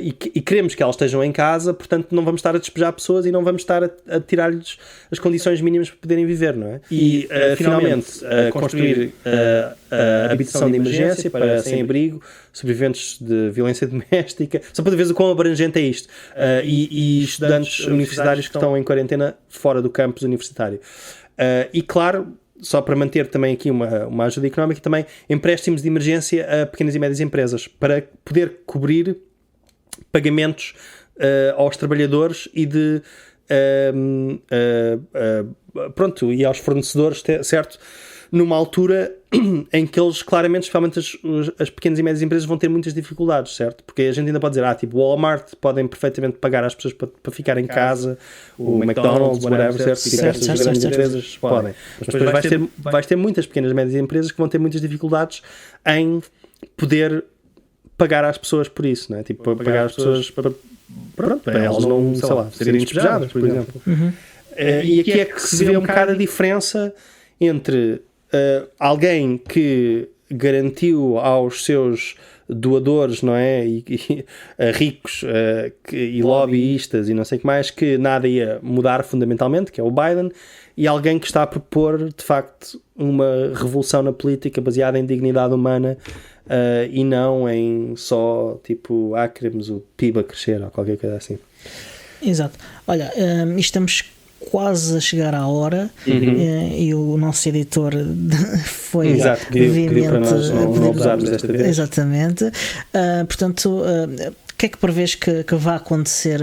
e queremos que elas estejam em casa, portanto não vamos estar a despejar pessoas e não vamos estar a tirar-lhes as condições mínimas para poderem viver, não é? E finalmente construir a habitação de emergência para sem-abrigo, sobreviventes de violência doméstica, só para ver o quão abrangente é isto, e estudantes universitários que estão em quarentena fora do campus universitário. E claro, só para manter também aqui uma ajuda económica, também empréstimos de emergência a pequenas e médias empresas, para poder cobrir pagamentos aos trabalhadores e e aos fornecedores, certo? Numa altura em que eles claramente, especialmente as pequenas e médias empresas, vão ter muitas dificuldades, certo? Porque a gente ainda pode dizer, tipo, o Walmart podem perfeitamente pagar às pessoas para ficar em casa, o McDonald's, whatever, certo? As grandes empresas podem. Mas depois vais ter muitas pequenas e médias empresas que vão ter muitas dificuldades em poder pagar às pessoas por isso, não é? Tipo, pagar às pessoas para elas não, sei lá, serem despejadas, por exemplo. E aqui é que se vê um bocado a diferença entre alguém que garantiu aos seus doadores, não é? E ricos e lobbyistas e não sei o que mais, que nada ia mudar fundamentalmente, que é o Biden, e alguém que está a propor, de facto, uma revolução na política baseada em dignidade humana e não em só, tipo, queremos o PIB a crescer ou qualquer coisa assim. Exato. Olha, estamos quase a chegar à hora e o nosso editor foi pediu para nós não abusarmos desta vez. Exatamente. Portanto, o que é que prevês que vai acontecer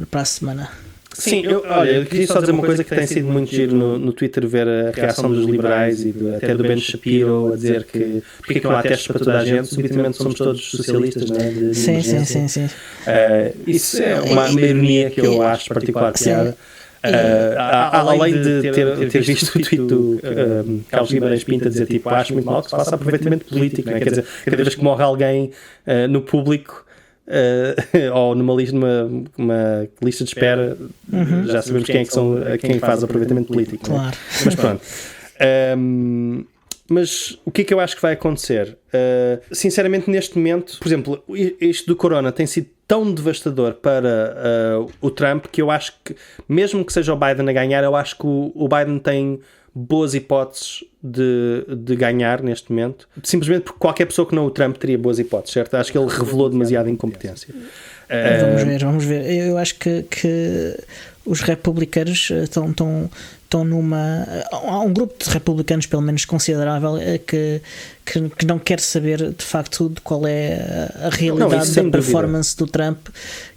para a semana? Sim, eu queria só dizer uma coisa que tem sido muito giro no Twitter, ver a reação dos liberais e até do Ben Shapiro a dizer que porque não há testes para toda a gente, subitamente somos todos socialistas, não é? Sim. Isso é uma ironia que eu acho particular piada. Além de ter visto o tweet do Carlos Guimarães Pinto a dizer tipo, acho muito mal que se faça aproveitamento político, não é? Quer dizer, cada vez que morre alguém no público ou numa lista de espera, já sabemos quem é que são, quem faz aproveitamento político. Claro. Mas pronto. Mas o que é que eu acho que vai acontecer? Sinceramente, neste momento, por exemplo, isto do corona tem sido tão devastador para o Trump que eu acho que, mesmo que seja o Biden a ganhar, eu acho que o Biden tem boas hipóteses de ganhar neste momento, simplesmente porque qualquer pessoa que não o Trump teria boas hipóteses, certo? Acho que ele revelou demasiada incompetência. Vamos ver. Eu acho que os republicanos estão numa... Há um grupo de republicanos, pelo menos considerável, que não quer saber de facto de qual é a realidade da performance do Trump,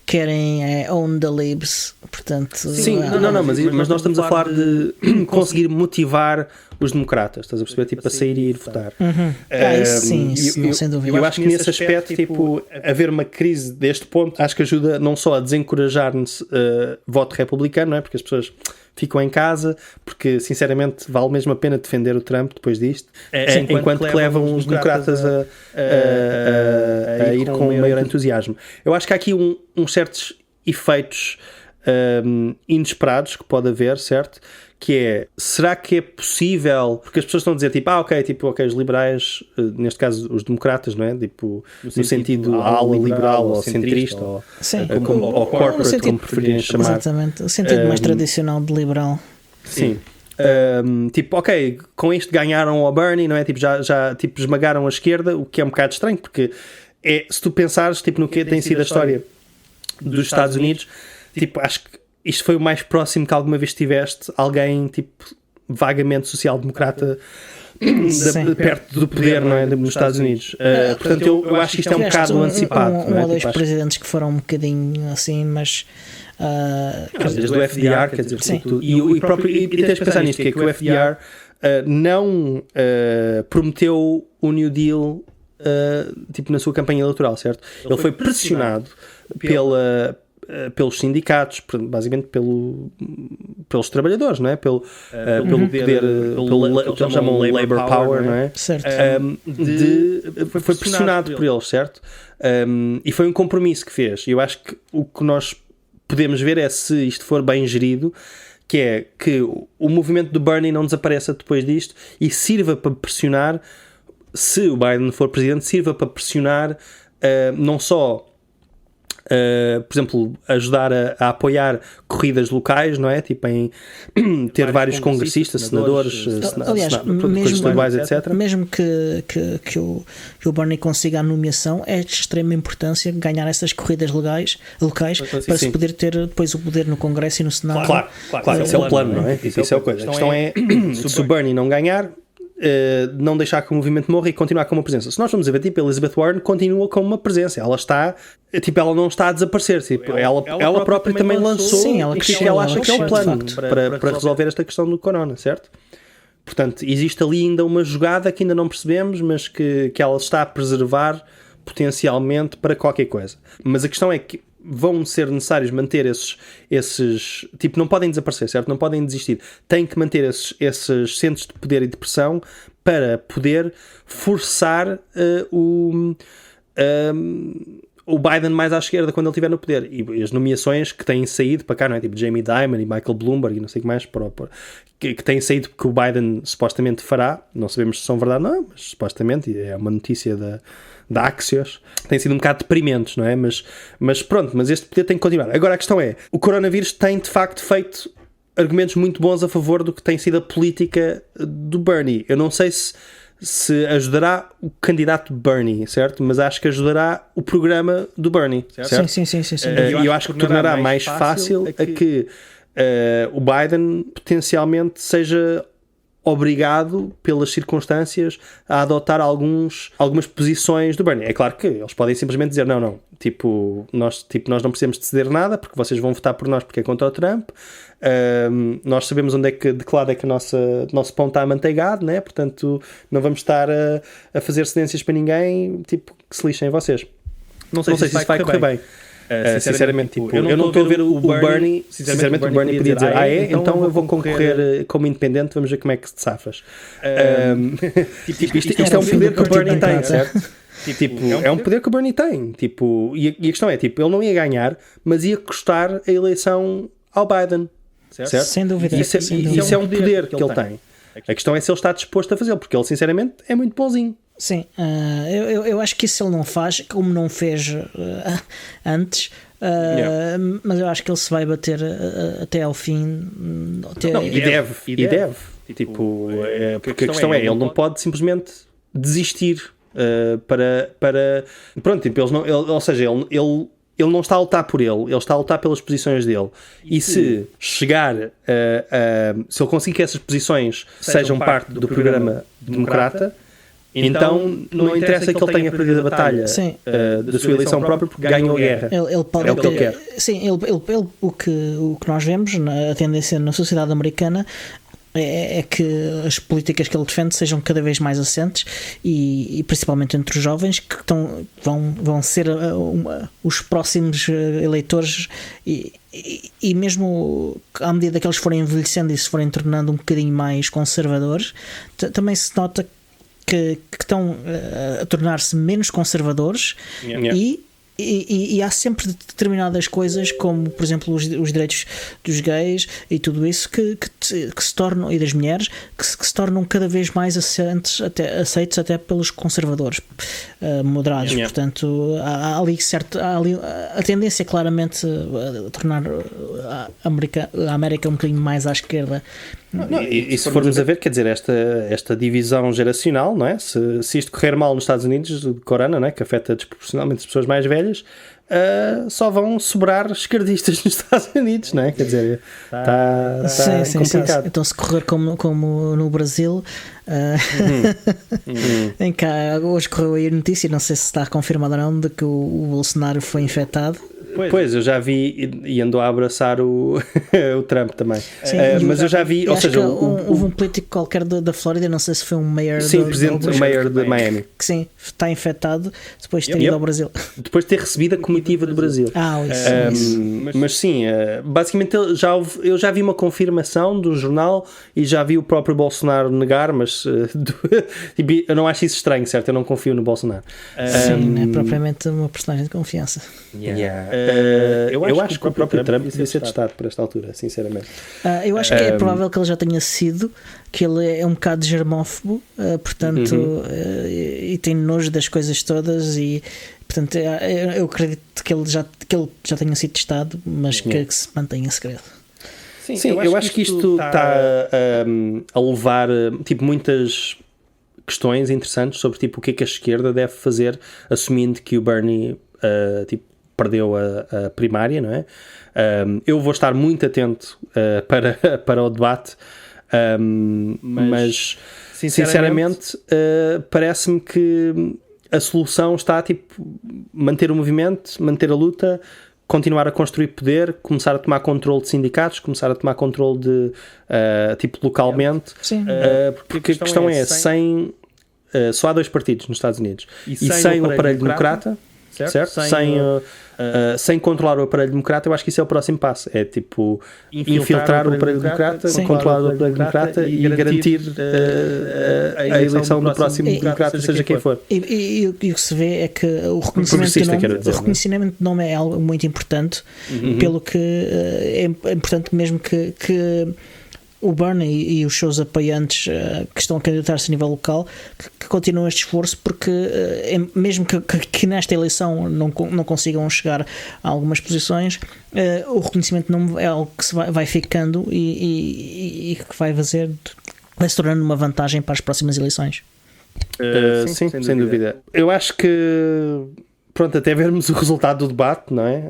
querem é own the libs, portanto... Sim, mas nós estamos a falar de conseguir motivar os democratas, estás a perceber? Tipo, a sair e ir votar. Isso sim, isso, sem dúvida. Eu acho que nesse aspecto, tipo, haver uma crise deste ponto, acho que ajuda não só a desencorajar-nos voto republicano, não é? Porque as pessoas ficam em casa, porque sinceramente vale mesmo a pena defender o Trump depois disto, enquanto que levam os democratas a ir com maior entusiasmo. Eu acho que há aqui uns certos efeitos inesperados que pode haver, certo? Que é, será que é possível, porque as pessoas estão a dizer tipo, ok, os liberais, neste caso os democratas, não é? Tipo, no sentido ala liberal ou centrista, ou corporate, como preferirem chamar. Exatamente, o sentido mais tradicional de liberal. Sim. Tipo, ok, com isto ganharam ao Bernie, não é? Tipo, já tipo, esmagaram a esquerda, o que é um bocado estranho, porque se tu pensares tipo, no que tem sido a história dos Estados Unidos, tipo, acho que isto foi o mais próximo que alguma vez tiveste alguém, tipo, vagamente social-democrata perto do poder, não é? Nos Estados Unidos. Portanto, eu acho que isto é um bocado antecipado. Um ou dois presidentes que foram um bocadinho assim, mas... desde o FDR, quer dizer, e tens de pensar nisto, que é que o FDR não prometeu o New Deal tipo, na sua campanha eleitoral, certo? Ele foi pressionado pelos sindicatos, basicamente pelos trabalhadores, não é? Pelo poder, pelo que eles chamam labor power, não é? Certo. Foi pressionado por eles, certo? E foi um compromisso que fez. E eu acho que o que nós podemos ver é, se isto for bem gerido, que é que o movimento do Bernie não desapareça depois disto e sirva para pressionar, se o Biden for presidente, sirva para pressionar não só por exemplo, ajudar a apoiar corridas locais, não é? Tipo, em ter vários congressistas, senadores, estaduais, etc. Mesmo que o Bernie consiga a nomeação, é de extrema importância ganhar essas corridas locais para se poder ter depois o poder no Congresso e no Senado. Claro, esse é o plano, não é? Isso é a coisa. A questão é, se o Bernie não ganhar, não deixar que o movimento morra e continuar com uma presença. Se nós vamos ver, tipo, Elizabeth Warren continua com uma presença. Ela está, tipo, ela não está a desaparecer. Tipo, ela própria também lançou que ela acha que é o plano para resolver esta questão do corona, certo? Portanto, existe ali ainda uma jogada que ainda não percebemos, mas que ela está a preservar potencialmente para qualquer coisa. Mas a questão é que vão ser necessários manter esses tipo, não podem desaparecer, certo? Não podem desistir. Têm que manter esses centros de poder e de pressão para poder forçar o Biden mais à esquerda quando ele estiver no poder. E as nomeações que têm saído para cá, não é? Tipo Jamie Dimon e Michael Bloomberg e não sei o que mais, que têm saído que o Biden supostamente fará. Não sabemos se são verdade ou não, mas supostamente, é uma notícia da Axios, têm sido um bocado deprimentes, não é? Mas pronto, mas este poder tem que continuar. Agora a questão é, o coronavírus tem de facto feito argumentos muito bons a favor do que tem sido a política do Bernie. Eu não sei se ajudará o candidato Bernie, certo? Mas acho que ajudará o programa do Bernie, certo? Sim. E eu acho que tornará mais fácil a que o Biden potencialmente seja obrigado pelas circunstâncias a adotar algumas posições do Bernie. É claro que eles podem simplesmente dizer não, nós não precisamos de ceder nada porque vocês vão votar por nós porque é contra o Trump. Nós sabemos de que lado é que o nosso pão está amanteigado, né? Portanto não vamos estar a fazer cedências para ninguém, tipo, que se lixem vocês. Não sei se isso vai correr bem. Sinceramente, tipo, eu não estou a ver o Bernie. Sinceramente, o Bernie podia dizer: então eu vou concorrer como independente, vamos ver como é que te safas. Isto é um poder que o Bernie tem, certo? Tipo, é um poder que o Bernie tem. Tipo, e a questão é: tipo, ele não ia ganhar, mas ia custar a eleição ao Biden, certo? Sem dúvida. Isso é um poder que ele tem. A questão é se ele está disposto a fazê-lo, porque ele, sinceramente, é muito bonzinho. Sim, eu acho que isso ele não faz, como não fez antes, mas eu acho que ele se vai bater até ao fim. E deve. Tipo, porque a questão é, ele não pode simplesmente desistir para pronto, tipo, ele não está a lutar por ele está a lutar pelas posições dele. E se chegar se ele conseguir que essas posições sejam parte do programa democrata, Então não interessa que ele tenha perdido a batalha da sua eleição própria, porque ganhou a guerra. Ele pode é o que ele quer. Sim, o que nós vemos, a tendência na sociedade americana é que as políticas que ele defende sejam cada vez mais assentes e principalmente entre os jovens que vão ser os próximos eleitores e mesmo à medida que eles forem envelhecendo e se forem tornando um bocadinho mais conservadores, também se nota que estão a tornar-se menos conservadores e há sempre determinadas coisas, como por exemplo os direitos dos gays e tudo isso que se tornam, e das mulheres, que se tornam cada vez mais aceitos até pelos conservadores moderados. Portanto, há ali a tendência claramente a tornar a América um bocadinho mais à esquerda. E se formos a ver, quer dizer, esta divisão geracional, não é? Se isto correr mal nos Estados Unidos, de corona, não é? Que afeta desproporcionalmente as pessoas mais velhas, só vão sobrar esquerdistas nos Estados Unidos, não é? Quer dizer, está complicado. Então, se correr como no Brasil, em cá, hoje correu aí a notícia, não sei se está confirmado ou não, de que o Bolsonaro foi infectado. Pois, eu já vi e andou a abraçar o Trump também. Sim, mas eu já vi, ou seja, houve um político qualquer da Flórida, não sei se foi um mayor. Sim, presidente do mayor de Miami. Que sim, está infectado depois de ter ido ao Brasil. Depois de ter recebido a comitiva do Brasil. Isso. Mas sim, basicamente eu já vi uma confirmação do jornal e já vi o próprio Bolsonaro negar, mas eu não acho isso estranho, certo? Eu não confio no Bolsonaro. Sim, não é propriamente uma personagem de confiança. Eu acho que o próprio Trump devia ser testado por esta altura, sinceramente. Eu acho que é provável que ele já tenha sido, que ele é um bocado germófobo, portanto, e tem nojo das coisas todas, e portanto eu acredito que ele já tenha sido testado, mas que se mantenha segredo. Sim, eu acho que isto está a levar tipo, muitas questões interessantes sobre tipo, o que é que a esquerda deve fazer, assumindo que o Bernie perdeu a primária, não é? Eu vou estar muito atento para o debate, mas sinceramente parece-me que a solução está tipo manter o movimento, manter a luta, continuar a construir poder, começar a tomar controle de sindicatos, começar a tomar controle de tipo localmente. Sim. Porque a questão é só há 2 partidos nos Estados Unidos e sem o aparelho democrata, certo? Sem controlar o aparelho democrata, eu acho que isso é o próximo passo. É tipo infiltrar o aparelho democrata, controlar o aparelho democrata e garantir a eleição do próximo democrata, seja quem for. E o que se vê é que o reconhecimento de nome é algo muito importante, pelo que é importante mesmo que o Bernie e os seus apoiantes que estão a candidatar-se a nível local que continuem este esforço, porque mesmo que nesta eleição não consigam chegar a algumas posições, o reconhecimento não é algo que vai ficando e que vai se tornando uma vantagem para as próximas eleições. Sim, sem dúvida. Eu acho que pronto, até vermos o resultado do debate, não é?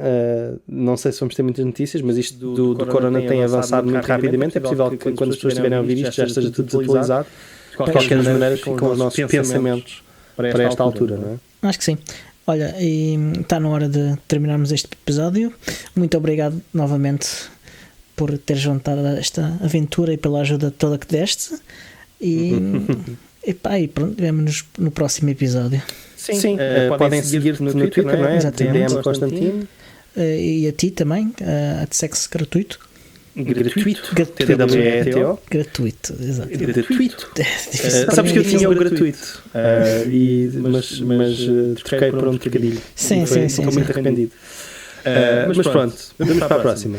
Não sei se vamos ter muitas notícias, mas isto do Corona tem avançado muito rapidamente. É possível que quando as pessoas estiverem a ouvir isto já esteja tudo desatualizado. De qualquer maneira, ficam os nossos pensamentos para esta altura, não é? Acho que sim. Olha, e está na hora de terminarmos este episódio. Muito obrigado novamente por teres juntado a esta aventura e pela ajuda toda que deste. E pronto, vemo-nos no próximo episódio. Sim. Podem seguir-te no Twitter, não é? DM Constantino. E a ti também, a de sexo gratuito. Gratuito. TWETO. Gratuito, exato. Gratuito. Sabes que eu tinha o gratuito, mas troquei por um trocadilho. Sim. Estou muito arrependido. Mas pronto, vamos para a próxima.